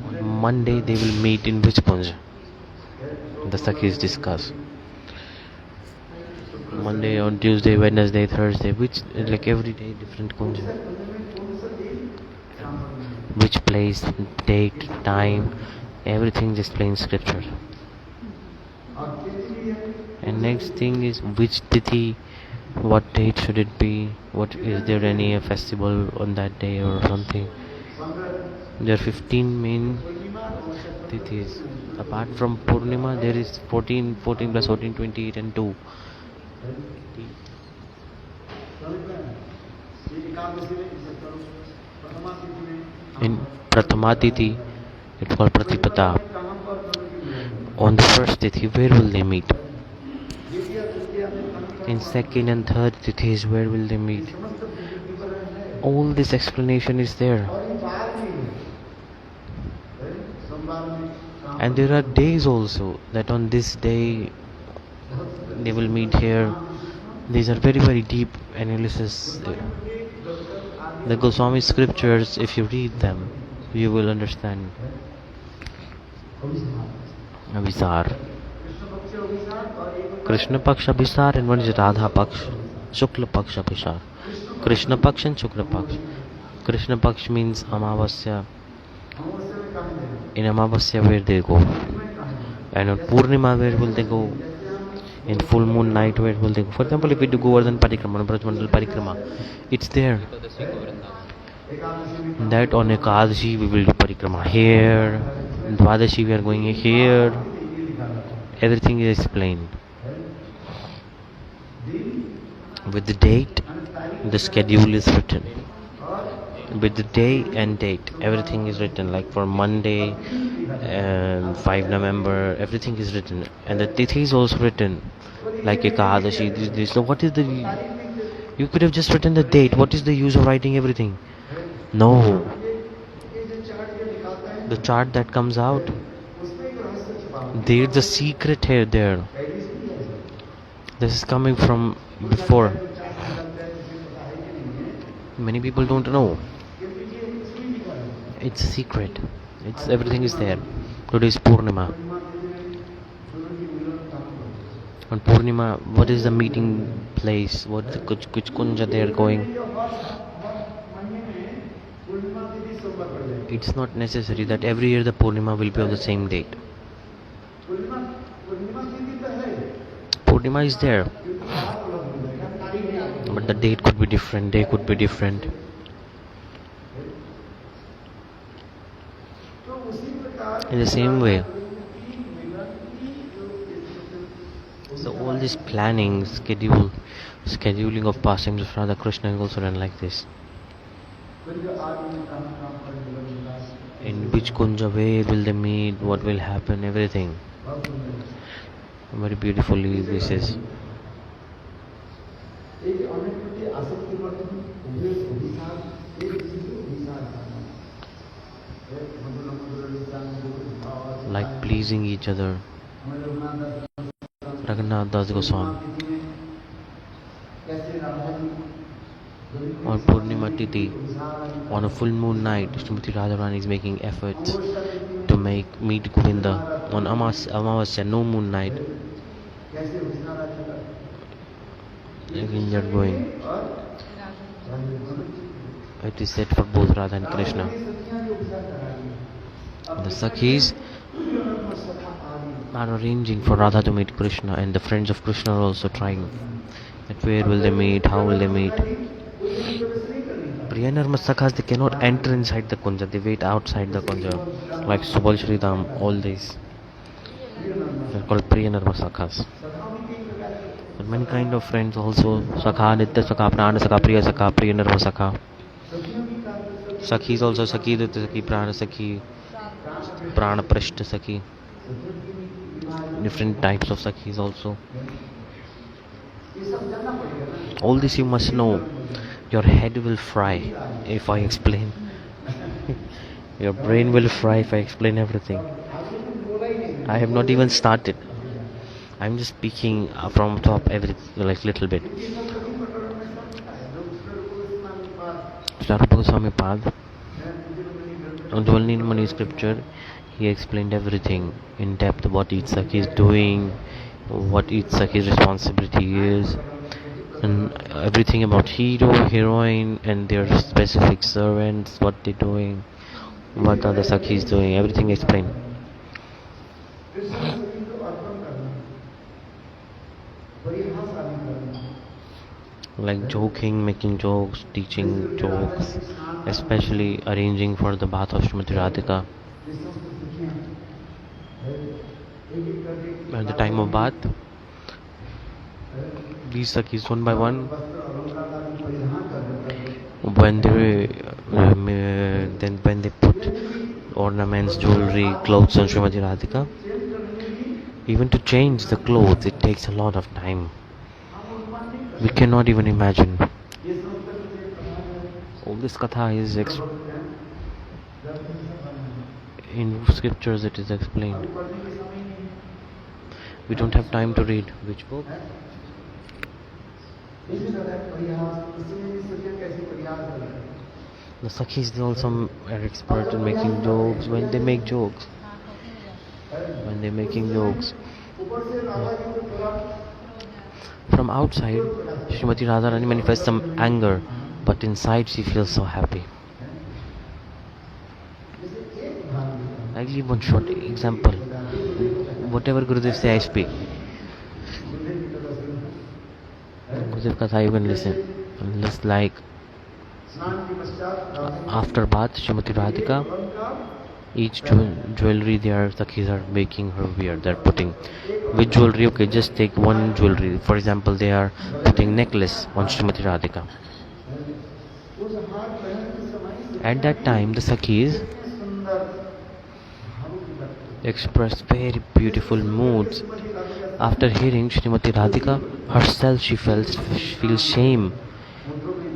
On Monday they will meet in which kunja? The Sakhis discuss. Monday, on Tuesday, Wednesday, Thursday, which, like every day different kunja. Which place, date, time, everything explains scripture. And next thing is which tithi, what date should it be, what is there any festival on that day or something. There are 15 main tithis. Apart from Purnima there is 14 plus 14, 28 and 2. In Prathama Tithi, it's called Pratipata. On the first Tithi, where will they meet? In second and third Tithis, where will they meet? All this explanation is there. And there are days also that on this day they will meet here. These are very deep analysis. The Goswami scriptures, if you read them, you will understand. Abhisar. Krishna Paksha Abhisar and one is Radha Paksha. Shukla Paksha Abhisar. Krishna Paksha and Shukla Paksha. Krishna Paksha means Amavasya. In Amavasya where they go. And on Purnima where will they go? In full moon night where will they go? For example, if we do Govardhan Parikrama, Brajmandal Parikrama, it's there. That on Ekadashi we will do Parikrama here. Dwadashi we are going here. Everything is explained. With the date, the schedule is written. With the day and date, everything is written. Like for Monday and 5 November, everything is written. And the Tithi is also written. Like Ekadashi, this. So what is the... You could have just written the date. What is the use of writing everything? No. The chart that comes out, there's a secret here there. This is coming from before. Many people don't know. It's a secret. Everything is there. Today is Purnima. On Purnima, what is the meeting place? What which kunja they are going? It's not necessary that every year the Purnima will be on the same date. Purnima is there, but the date could be different, day could be different. In the same way, so all this planning, scheduling of pastimes of Radha Krishna is also done like this. In which kunja, where will they meet, what will happen, everything. Very beautifully this is. like pleasing each other. Raghunath Das Goswami. On Purnima Tithi, on a full moon night, Srimati Radharani is making efforts to meet Govinda. On Amavasya, no moon night, again they are going. It is set for both Radha and Krishna. The Sakhis are arranging for Radha to meet Krishna, and the friends of Krishna are also trying. That where will they meet? How will they meet? Priyanarma Sakhas, they cannot enter inside the Kunja. They wait outside the Kunja, like Subal Shridham. All these they are called Priyanarma Sakhas. But many kind of friends also. Sakha, Nitya Sakha, Prana Sakha, Priya Sakha, Priyanarma Sakha. Sakhis also Sakhi, Nitya Sakhi, Prana Sakhi, Prana Prashta Sakhi. Different types of Sakhis also. All this you must know. Your head will fry if I explain. Your brain will fry if I explain everything. I have not even started. I'm just speaking from top like little bit. Swarupa Goswami Pad, on Dwalini Mani scripture, he explained everything in depth, what each Sakhi is doing, what each Sakhi's responsibility is, and everything about hero, heroine, and their specific servants, what they're doing, what are the Sakhis doing, everything explained. Like joking, making jokes, teaching jokes, especially arranging for the bath of Srimati Radhika. At the time of bath, these Sakhis one by one, when they put ornaments, jewelry, clothes on Srimati Radhika, even to change the clothes, it takes a lot of time. We cannot even imagine. All this katha is in scriptures, it is explained. We don't have time to read. Which book? The Sakhis, they also are expert in making jokes. When they make jokes, from outside, Srimati Radharani manifests some anger, but inside she feels so happy. I'll give one short example. Whatever Gurudev say, I speak. Gurudev Katha, you can listen. And just like after bath, Srimati Radhika, each jewelry their Sakhis are making her wear. They're putting which jewelry, okay, just take one jewelry. For example, they are putting necklace on Srimati Radhika. At that time, the Sakhis expressed very beautiful moods. After hearing Srimati Radhika herself, she feels shame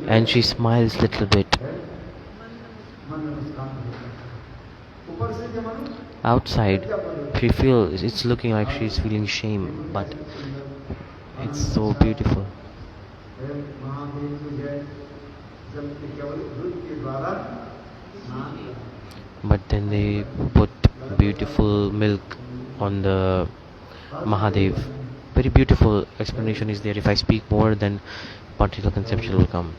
and she smiles little bit. Outside, she feels it's looking like she's feeling shame, but it's so beautiful. But then they put beautiful milk on the Mahadev. Very beautiful explanation is there. If I speak more, then partial conception will come.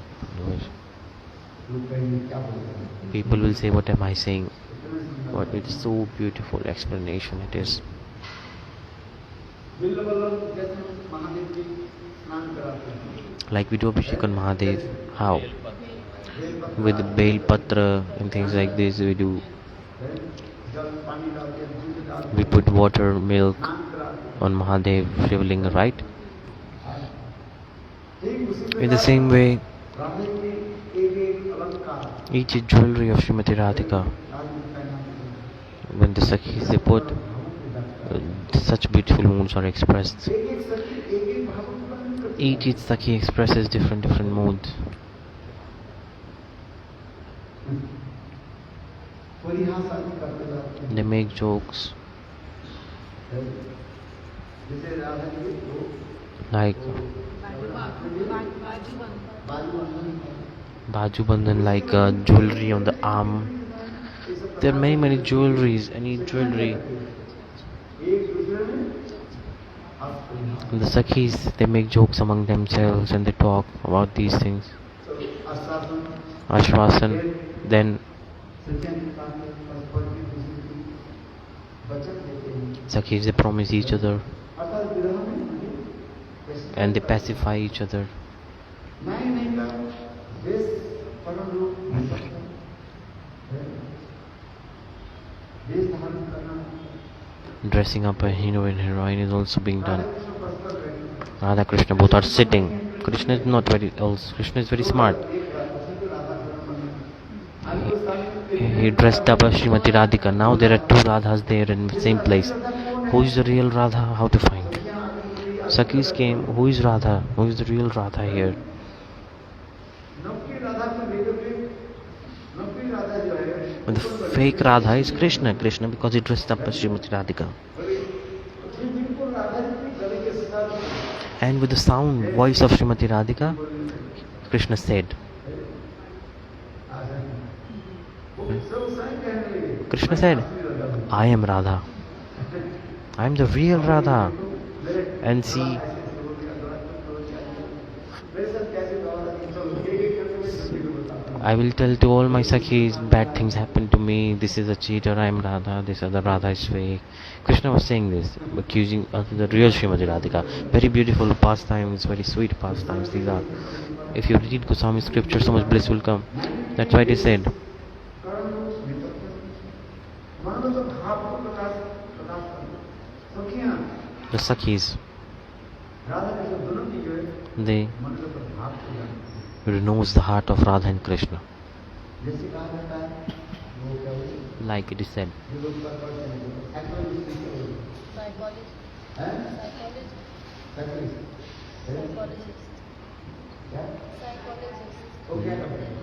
People will say, what am I saying? But it's so beautiful explanation it is. Like we do Abhishek on Mahadev. How? With Bel Patra and things like this we do. We put water, milk on Mahadev Shivlinga, right? In the same way, each jewelry of Srimati Radhika, when the Sakhis they put, such beautiful moods are expressed. Each Sakhi expresses different moods. They make jokes like Baju Bandhan, like jewelry on the arm. There are many jewelries, any jewelry. The Sakhis, they make jokes among themselves and they talk about these things. Ashwasan, then Sakhis, they promise each other and they pacify each other. Dressing up a hero and heroine is also being done. Radha Krishna both are sitting. Krishna is not very else. Krishna is very smart. He dressed up as Srimati Radhika. Now there are two Radhas there in the same place. Who is the real Radha? How to find? Sakhis came. Who is Radha? Who is the real Radha here? But the fake Radha is Krishna. Krishna because he dressed up as Srimati Radhika. And with the voice of Srimati Radhika, Krishna said, Krishna said, I am Radha. I am the real Radha. And see, I will tell to all my Sakhis, bad things happen to me, this is a cheater, I am Radha, this other Radha is fake. Krishna was saying this, accusing the real Srimati Radhika. Very beautiful pastimes, very sweet pastimes these are. If you read Goswami scripture, so much bliss will come. That's why it is said. The Sakhis, they knows the heart of Radha and Krishna. Like it is said.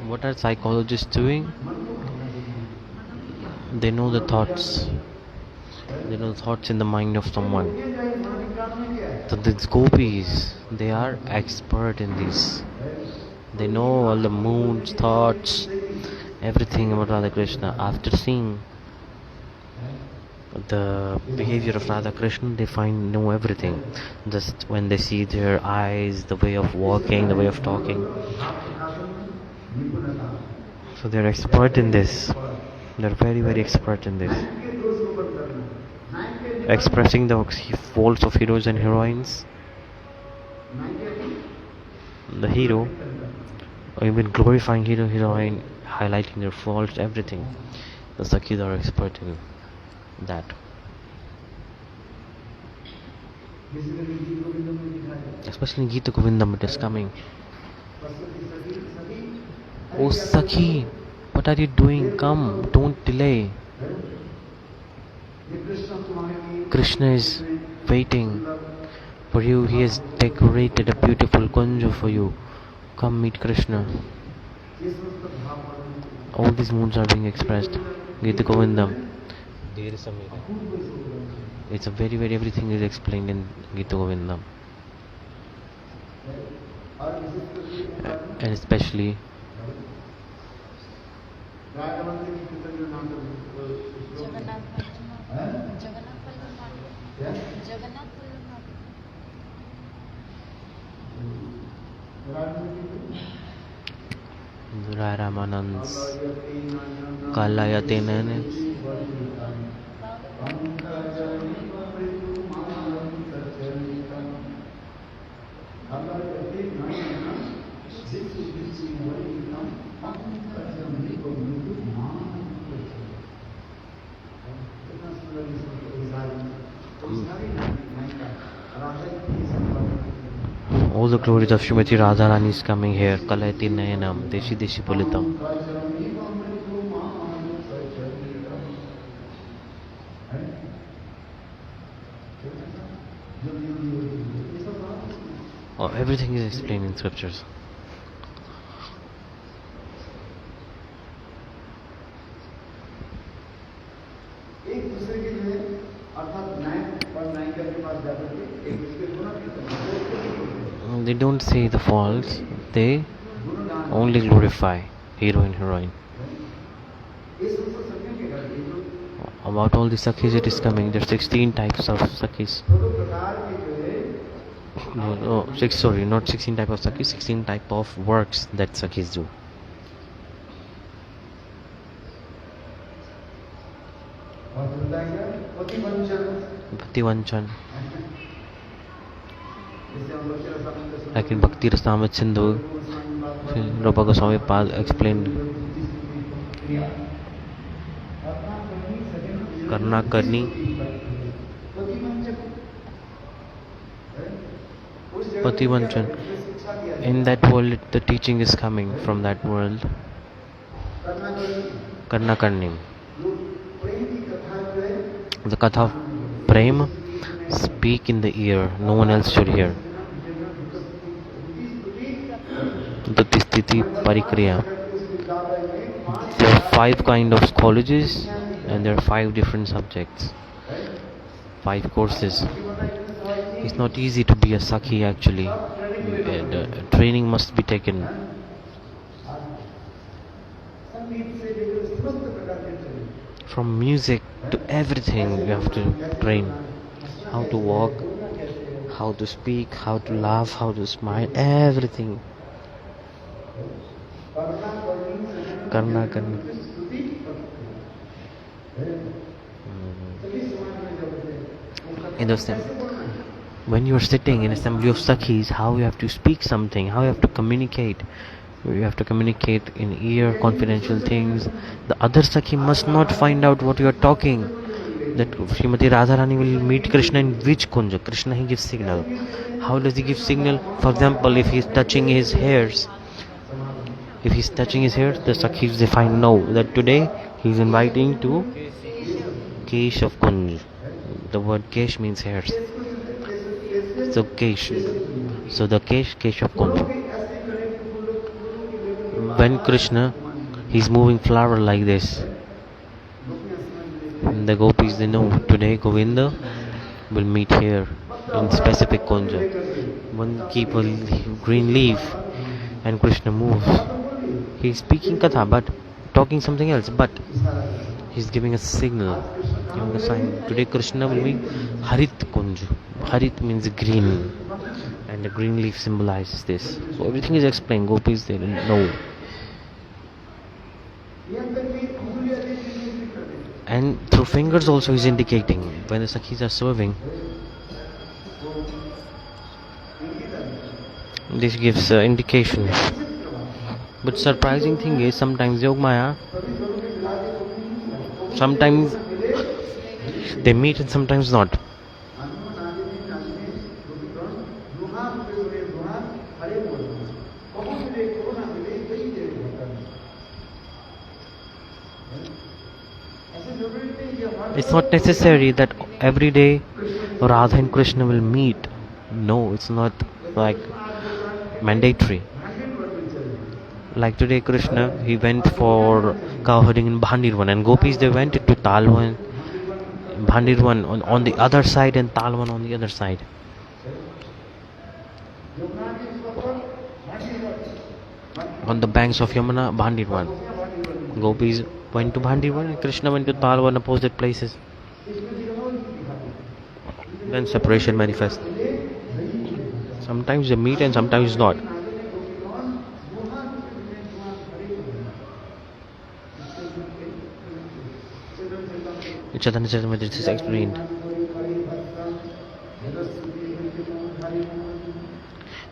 What are psychologists doing? They know the thoughts. They know the thoughts in the mind of someone. So these gopis, they are expert in this. They know all the moods, thoughts, everything about Radha Krishna. After seeing the behavior of Radha Krishna, they know everything. Just when they see their eyes, the way of walking, the way of talking. So they're expert in this. They're very expert in this. Expressing the faults of heroes and heroines. The hero, or even glorifying hero, heroine, highlighting their faults, everything. The Sakhis are expert in that. Especially in Gita Govindam, it is coming. Oh Sakhi, what are you doing? Come, don't delay. Krishna is waiting for you. He has decorated a beautiful kunja for you. Come meet Krishna. All these moods are being expressed. Gita Govindam. It's a very everything is explained in Gita Govindam. And especially Ramanand's Kalayatene. All the glories of Srimati Radharani is coming here. Kalayati Nayanam, Deshi Deshi Pulitam. Oh, everything is explained in scriptures. They don't say the faults, they only glorify hero and heroine. About all the Sakhis it is coming, there are 16 types of Sakhis. No, sorry, not 16 type of Sakhis, 16 type of works that Sakhis do. Bhakti like in Bhakti Rasamrita Sindhu, Rupa Goswami Pad explained Karna Karni Pativanchan. In that world, the teaching is coming from that world. Karna Karni. The Katha of Prem, speak in the ear, no one else should hear. Dhruti Sthiti Parikriya. There are 5 kind of colleges and there are 5 different subjects, 5 courses. It's not easy to be a Sakhi actually. Training must be taken. From music to everything you have to train. How to walk, how to speak, how to laugh, how to smile, everything. Karna Karni. In those times, when you are sitting in assembly of Sakhis, how you have to speak something, how you have to communicate. You have to communicate in ear, confidential things. The other Sakhi must not find out what you are talking. That Srimati Radharani will meet Krishna in which kunja? Krishna he gives signal. How does he give signal? For example, if he is touching his hairs, the Sakhis they find no that today he is inviting to Kesh of Kunj. The word Kesh means hairs. So Kesh. So the Kesh of Kunj. When Krishna he's moving flower like this, and the gopis they know today Govinda will meet here in specific kunja. One keep a green leaf and Krishna moves. He's speaking katha but talking something else, but he's giving a signal, giving a sign. Today Krishna will meet Harit Kunj. Harit means green and the green leaf symbolizes this. So everything is explained. Gopis they know. And through fingers also is indicating when the Sakhis are serving. This gives indication. But surprising thing is sometimes Yogmaya, sometimes they meet and sometimes not. It's not necessary that every day Radha and Krishna will meet. No, it's not like mandatory. Like today Krishna, he went for cow herding in Bhandirvan and gopis they went to Talwan, Bhandirvan on the other side and Talwan on the other side. On the banks of Yamuna, Bhandirvan. Gopis went to Bhandirvan and Krishna went to Talwan, opposite places. Then separation manifests. Sometimes they meet and sometimes not. Chaitanya Charitamrita is explained.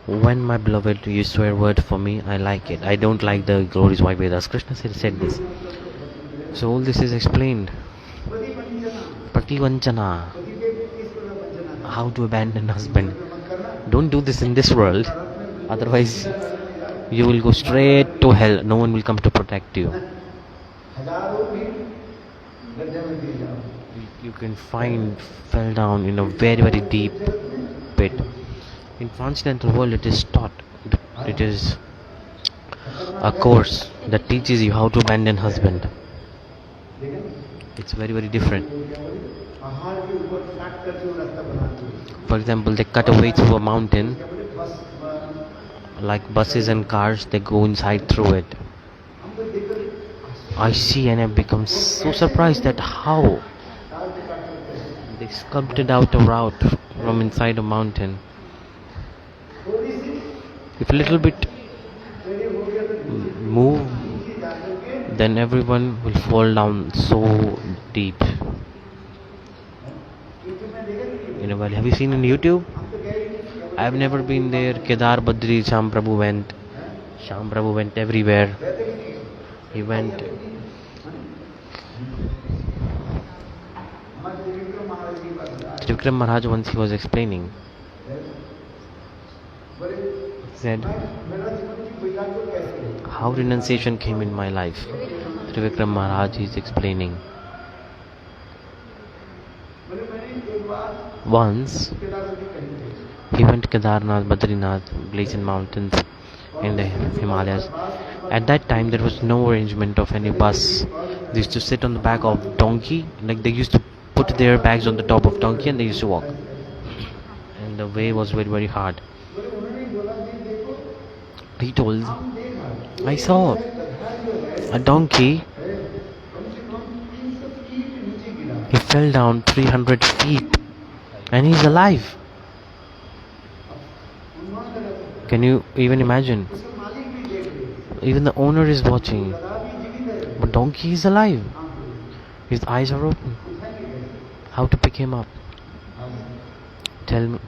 When my beloved you swear word for me, I like it. I don't like the glories why Vedas. Krishna said this. So all this is explained. Pativanchana. How to abandon husband. Don't do this in this world. Otherwise you will go straight to hell. No one will come to protect you. You can fell down in a very very deep pit. In transcendental world it is taught. It is a course that teaches you how to abandon husband. It's very, very different. For example, they cut away through a mountain, like buses and cars, they go inside through it. I see and I become so surprised that how they sculpted out a route from inside a mountain. If a little bit move, then everyone will fall down so deep. In a valley. Have you seen on YouTube? I have never been there. Kedar, Badri, Sham Prabhu went. Sham Prabhu went everywhere. He went. Vikram Maharaj once he was explaining. He said, how renunciation came in my life. Vikram Maharaj is explaining. Once he went to Kedarnath, Badrinath, Blazing Mountains in the Himalayas. At that time there was no arrangement of any bus. They used to sit on the back of donkey, like they used to put their bags on the top of donkey and they used to walk. And the way was very, very hard. He told, I saw a donkey. He fell down 300 feet and he's alive. Can you even imagine? Even the owner is watching. But donkey is alive. His eyes are open. How to pick him up? Tell me.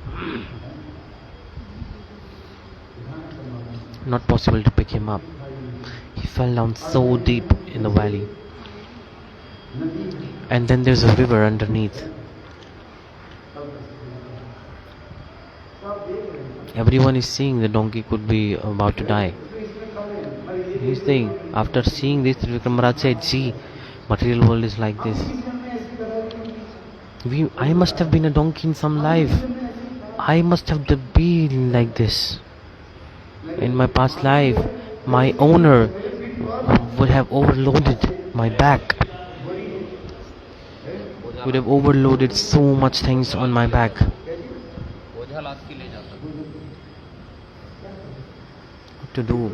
Not possible to pick him up. He fell down so deep in the valley. And then there's a river underneath. Everyone is seeing the donkey could be about to die. He's saying, after seeing this, Vikram Maharaj said, see, material world is like this. I must have been a donkey in some life. I must have been like this. In my past life, my owner would have overloaded my back. Would have overloaded so much things on my back. What to do?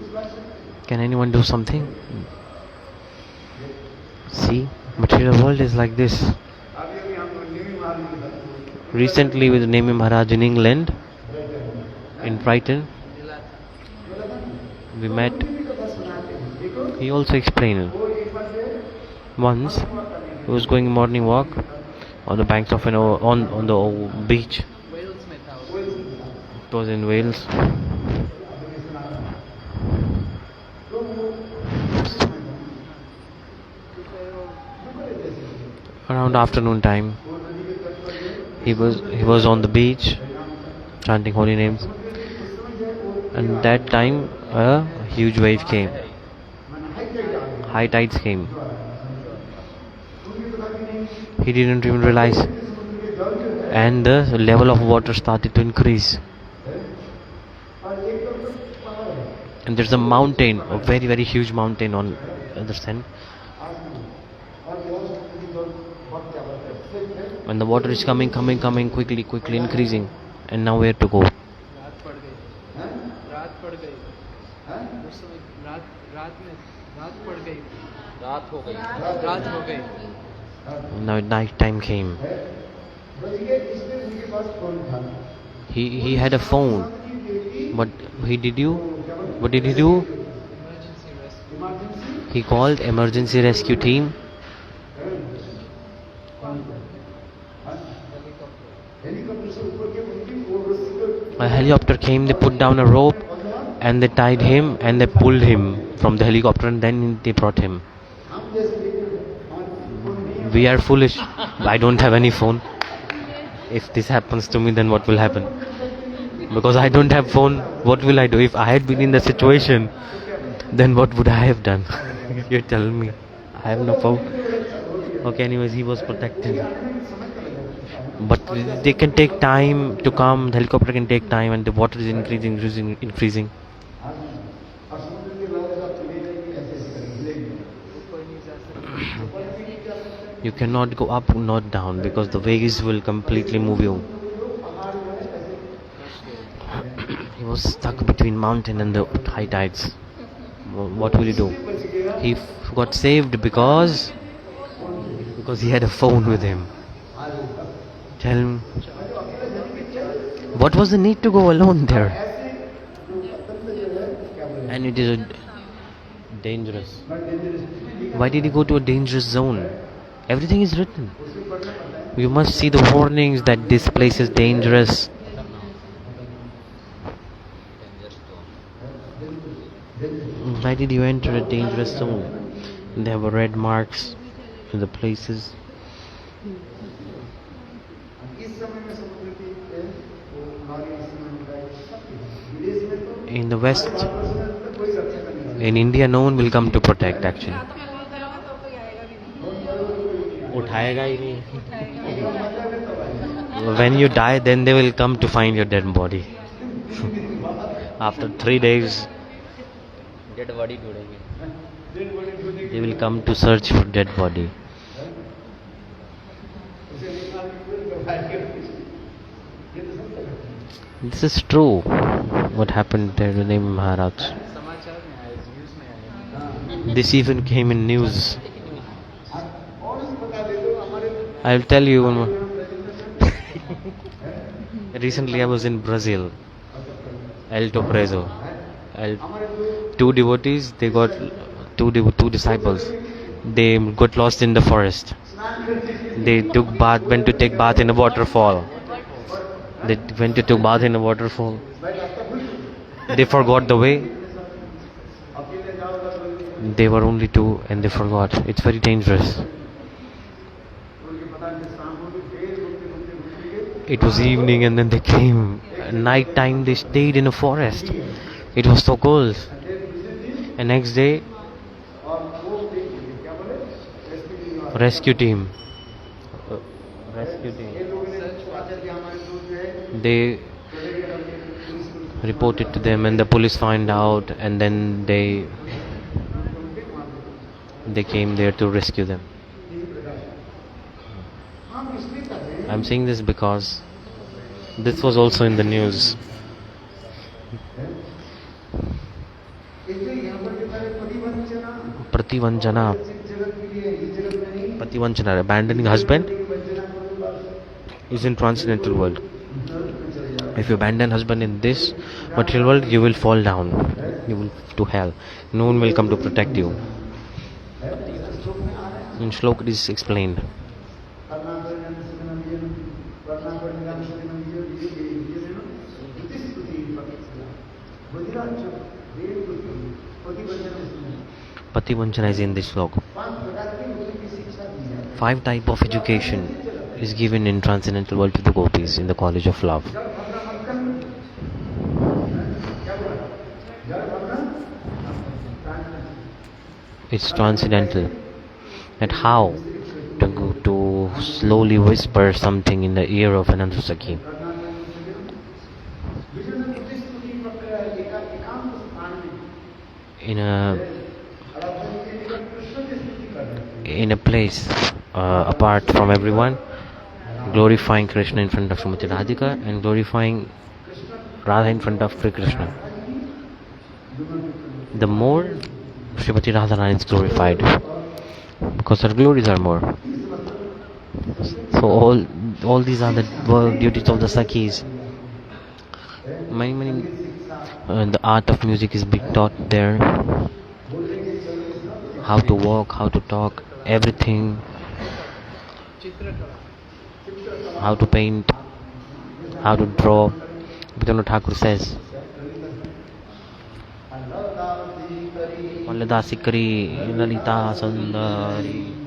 Can anyone do something? See, material world is like this. Recently with Nemi Maharaj in England, in Brighton, we met. He also explained. Once he was going morning walk on the banks of on the beach. It was in Wales. Around afternoon time, he was on the beach chanting holy names, and that time a huge wave came. High tides came. He didn't even realize, and the level of water started to increase. And there's a mountain, a very, very huge mountain on the other side. And the water is coming quickly increasing. And now where to go? Now night time came. He had a phone. What did he do? He called emergency rescue team. A helicopter came, they put down a rope and they tied him and they pulled him from the helicopter and then they brought him. We are foolish. I don't have any phone. If this happens to me, then what will happen? Because I don't have phone, what will I do? If I had been in the situation, then what would I have done? You tell me. I have no phone. Okay, anyways, he was protected. But they can take time to come. The helicopter can take time, and the water is increasing. You cannot go up, not down, because the waves will completely move you. He was stuck between mountain and the high tides. What will he do? He got saved because he had a phone with him. Tell him, what was the need to go alone there? And it is dangerous. Why did he go to a dangerous zone? Everything is written. You must see the warnings that this place is dangerous. Why did you enter a dangerous zone? There were red marks in the places. In the West, in India, no one will come to protect actually. उठाएगा ही नहीं. When you die, then they will come to find your dead body. After 3 days, dead body ढूंढेंगे. They will come to search for dead body. This is true. What happened there to name Maharaj? This even came in news. I'll tell you one more. Recently I was in Brazil. Alto Preso. Two devotees, they got two disciples. They got lost in the forest. They went to take bath in a waterfall. They went to take bath in a waterfall. They forgot the way. They were only two and they forgot. It's very dangerous. It was evening and then they came. Night time they stayed in a forest. It was so cold. And next day, rescue team. They reported to them and the police found out and then they came there to rescue them. I'm saying this because this was also in the news. Prativanchana, abandoning husband, is in transcendental world. If you abandon husband in this material world, you will fall down. You will to hell. No one will come to protect you. In Shlok it is explained. Pativanchana is in this Shlok. 5 types of education is given in transcendental world to the gopis in the college of love. It's transcendental. That how to slowly whisper something in the ear of another Sakhi. In a place apart from everyone, glorifying Krishna in front of Srimati Radhika and glorifying Radha in front of Sri Krishna. The more Srimati Radharani is glorified, because her glories are more. So all these are the duties of the Sakhis. Many the art of music is being taught there. How to walk, how to talk, everything. How to paint, how to draw. Bhutana Thakur says, Dasikari, Lalita Sundari.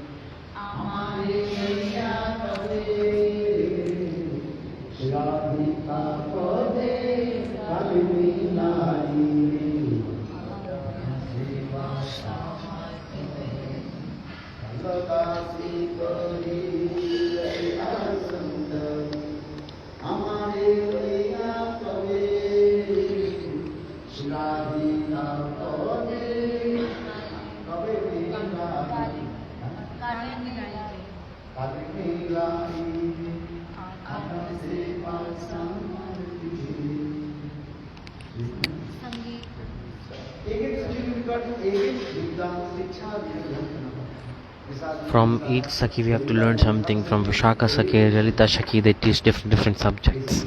From each Sakhi we have to learn something. From Vishaka Sakhi, Lalita Sakhi, they teach different subjects.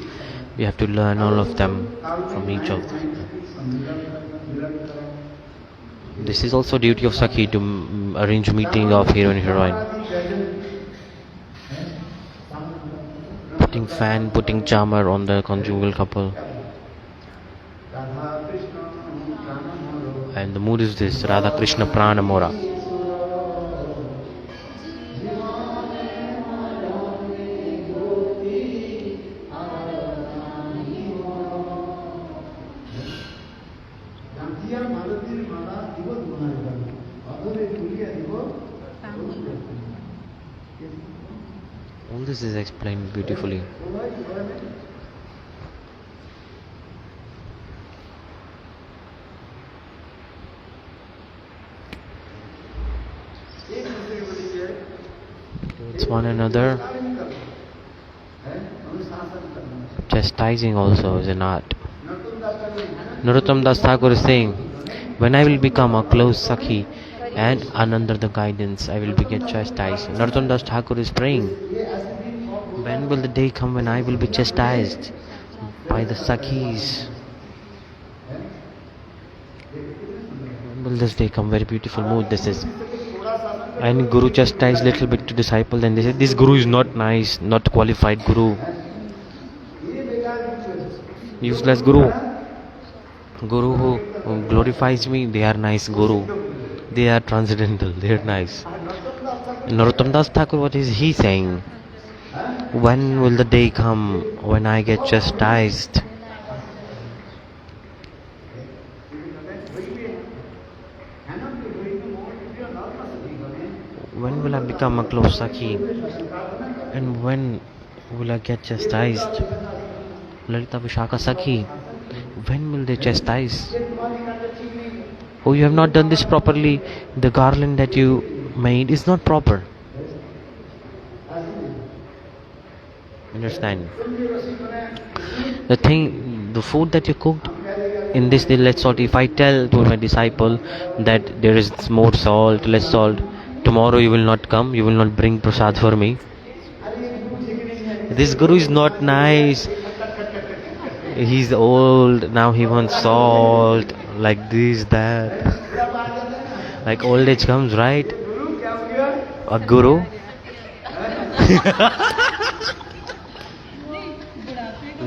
We have to learn all of them from each of them. This is also duty of Sakhi to arrange meeting of hero and heroine. Putting fan, putting charmer on the conjugal couple. And the mood is this: Radha Krishna Prana Mora. All this is explained beautifully. It's one another. Chastising also is an art. Narottam Das Thakur is saying, when I will become a close Sakhi and under the guidance, I will get chastised. Narottam Das Thakur is praying, when will the day come when I will be chastised by the Sakhis? When will this day come? Very beautiful mood this is. And Guru chastised little bit to disciple, then they said, this Guru is not nice, not qualified Guru. Useless Guru. Guru who glorifies me, they are nice Guru. They are transcendental, they are nice. Narottam Das Thakur, what is he saying? When will the day come when I get chastised? When will I become a close Sakhi? And when will I get chastised? Lalita Vishaka Sakhi, when will they chastise? Oh, you have not done this properly. The garland that you made is not proper. Understand? The food that you cooked, in this less salt. If I tell to my disciple that there is more salt, less salt, tomorrow you will not come, you will not bring prasad for me. This Guru is not nice. He's old, now he wants salt, like this, that. Like old age comes, right? A Guru.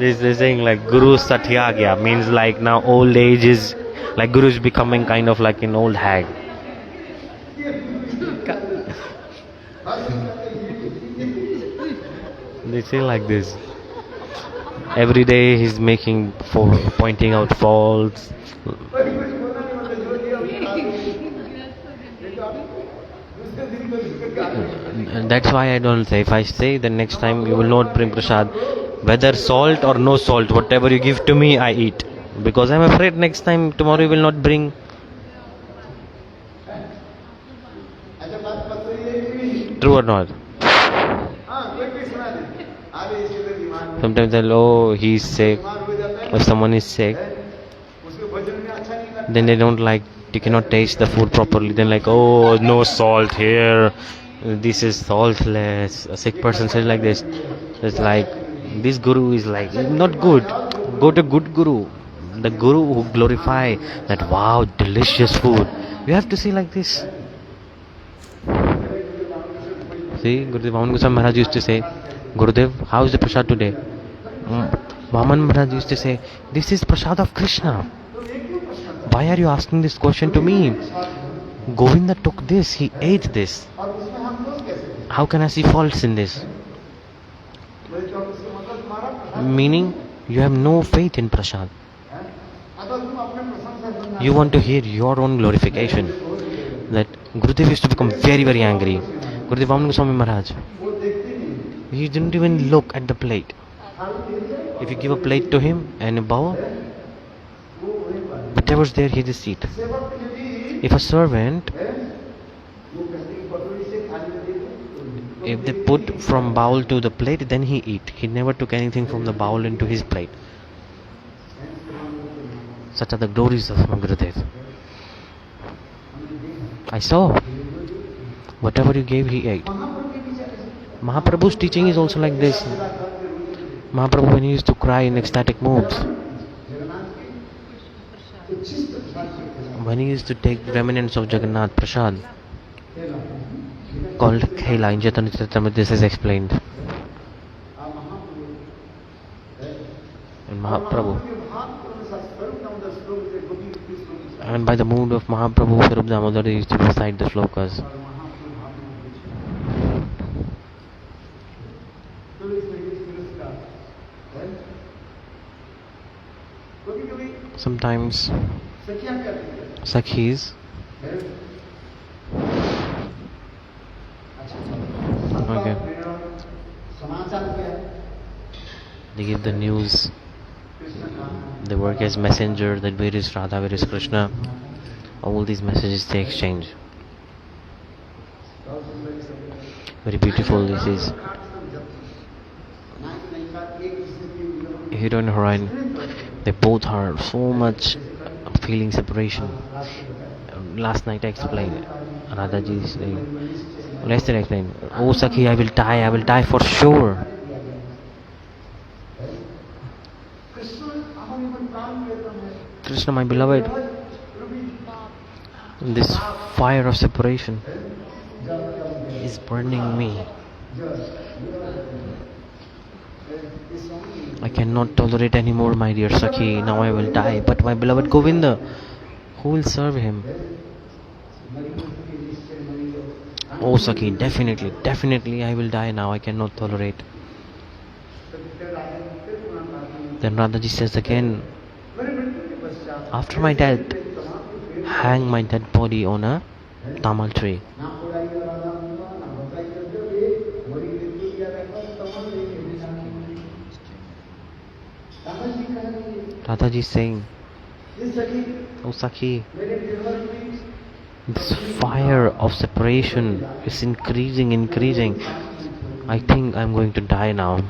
They're saying like Guru Satya Gya, means like now old age is, like Guru is becoming kind of like an old hag. They say like this. Every day he's pointing out faults. And that's why I don't say. If I say, the next time you will not bring prasad, whether salt or no salt, whatever you give to me, I eat. Because I'm afraid next time, tomorrow you will not bring. True or not? Sometimes they'll, oh, he's sick. If someone is sick, then they don't like, they cannot taste the food properly. Then like, oh, no salt here. This is saltless. A sick person says like this. It's like, this Guru is like, not good. Go to good Guru. The Guru who glorify that, wow, delicious food. You have to say like this. See, Gurudev Vaman Goswami Maharaj used to say, Gurudev, how is the prasad today? Vaman Maharaj used to say, this is prasad of Krishna. Why are you asking this question to me? Govinda took this, he ate this. How can I see faults in this? Meaning, you have no faith in prasad. You want to hear your own glorification. That Gurudev used to become very, very angry. Gurudev Vaman Goswami Maharaj, he didn't even look at the plate. If you give a plate to him and a bowl, whatever's there, he just eat. If a servant, if they put from bowl to the plate, then he eat. He never took anything from the bowl into his plate. Such are the glories of Gurudev. I saw. Whatever you gave, he ate. Mahaprabhu's teaching is also like this. Mahaprabhu, when he used to cry in ecstatic moods, when he used to take remnants of Jagannath Prasad, called Khela in Chaitanya Charitamrita, this is explained. And Mahaprabhu, and by the mood of Mahaprabhu, Swarup Damodar used to recite the slokas. Sometimes Sakhis, okay, they give the news. They work as messenger, that where is Radha, where is Krishna. All these messages they exchange. Very beautiful this is. Hero and heroine, they both are so much feeling separation. Last night I explained, Radhaji is saying, yesterday I explained, oh Sakhi, I will die for sure. Krishna, my beloved, this fire of separation is burning me. I cannot tolerate anymore, my dear Sakhi. Now I will die. But my beloved Govinda, who will serve him? Oh Sakhi, definitely I will die now. I cannot tolerate. Then Radhaji says again, after my death, hang my dead body on a tamal tree. Radhaji is saying, oh Sakhi, this fire of separation is increasing. I think I'm going to die now.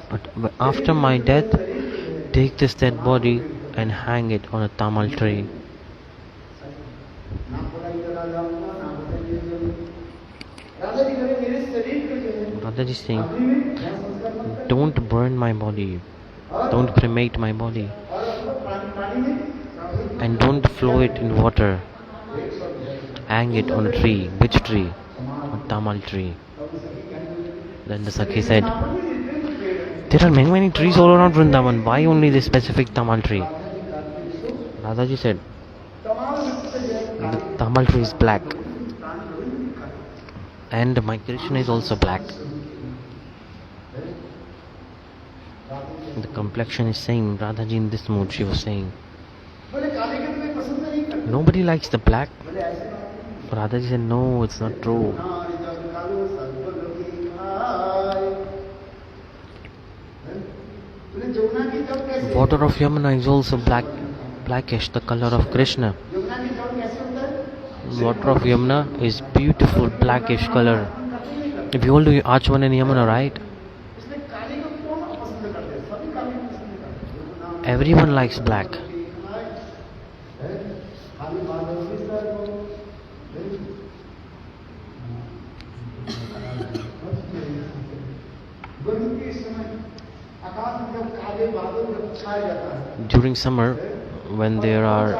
But after my death, take this dead body and hang it on a tamal tree. Radhaji is saying, don't burn my body, don't cremate my body, and don't flow it in water. Hang it on a tree. Which tree? A tamal tree. Then the Sakhi said, there are many trees all around Vrindavan. Why only this specific tamal tree? Radhaji said, the tamal tree is black, and my Krishna is also black. The complexion is same. Radhaji in this mood, she was saying, nobody likes the black. Radhaji said, no, it's not true. Water of Yamuna is also blackish, the color of Krishna. Water of Yamuna is beautiful blackish color. If you all do Achman and Yamuna, right? Everyone likes black. During summer, when there are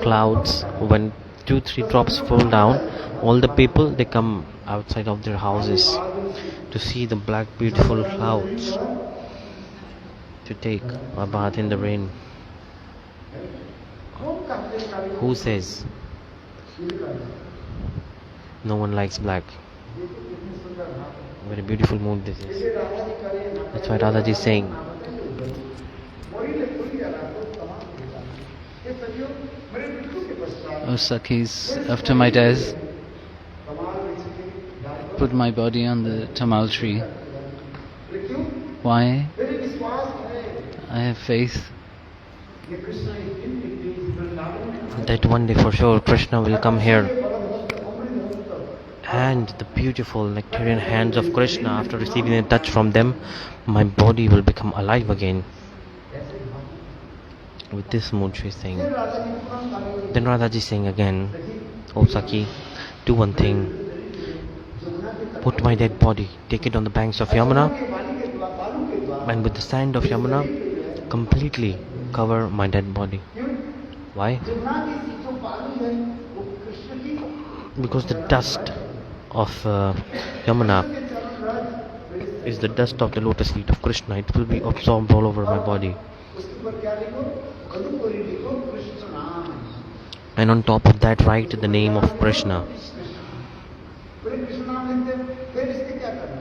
clouds, when 2-3 drops fall down, all the people, they come outside of their houses to see the black beautiful clouds, to take a bath in the rain. Who says no one likes black? Very beautiful mood this is. That's why Radhaji is saying, oh Sakhis, after my death, put my body on the tamal tree. Why? I have faith that one day for sure Krishna will come here, and the beautiful nectarian hands of Krishna, after receiving a touch from them, my body will become alive again. With this mood she is saying. Then Radhaji saying again, "Oh Saki, do one thing. Put my dead body, take it on the banks of Yamuna, and with the sand of Yamuna, completely cover my dead body." Why? Because the dust of Yamuna is the dust of the lotus feet of Krishna. It will be absorbed all over my body. And on top of that, write the name of Krishna.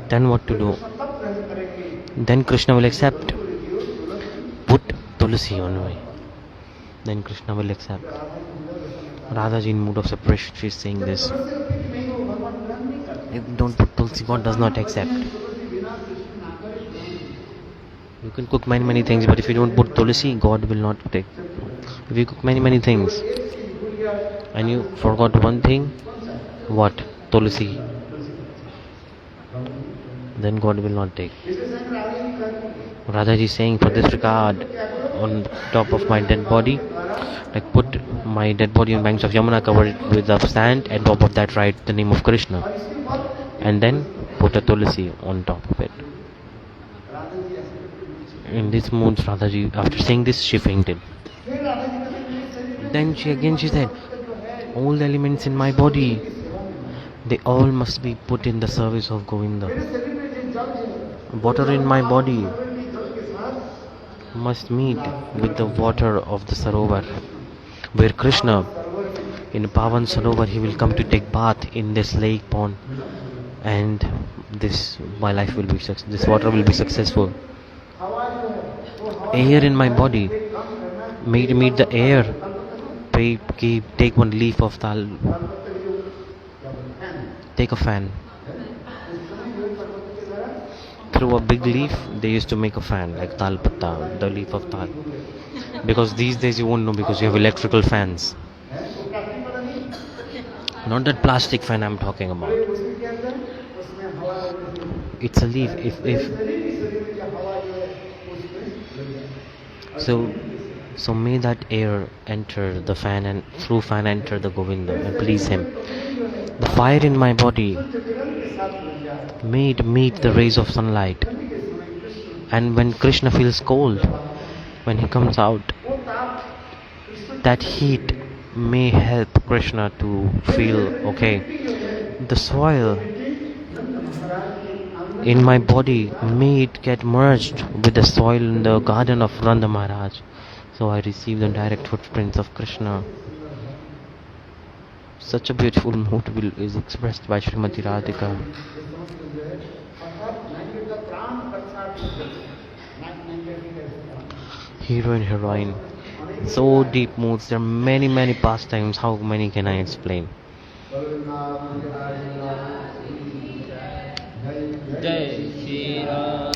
Then what to do? Then Krishna will accept. Put Tulsi on me. Then Krishna will accept. Radhaji in mood of separation, she is saying this. If you don't put Tulsi, God does not accept. You can cook many things, but if you don't put Tulsi, God will not take. If you cook many things and you forgot one thing, what? Tulsi. Then God will not take. Radhaji is saying, for this regard, on top of my dead body, like put my dead body on banks of Yamuna, cover it with the sand, and top of that write the name of Krishna, and then put a Tulsi on top of it. In this mood, Radhaji, after saying this, she fainted. Then she said, all the elements in my body, they all must be put in the service of Govinda. Water in my body must meet with the water of the Sarovar, where Krishna, in Pavan Sarovar, he will come to take bath in this lake pond, and my life will be this water will be successful. Air in my body, meet the air. Take one leaf of tal. Take a fan. Through a big leaf, they used to make a fan, like tal patta, the leaf of tal. Because these days you won't know, because you have electrical fans. Not that plastic fan I'm talking about. It's a leaf. So may that air enter the fan, and through fan enter the Govinda and please him. The fire in my body may it meet the rays of sunlight, and when Krishna feels cold, when he comes out, that heat may help Krishna to feel okay. The soil in my body, may it get merged with the soil in the garden of Nanda Maharaj, so I receive the direct footprints of Krishna. Such a beautiful mood is expressed by Srimati Radhika. Hero and heroine. So deep moods. There are many pastimes. How many can I explain? Jai Shri Ram.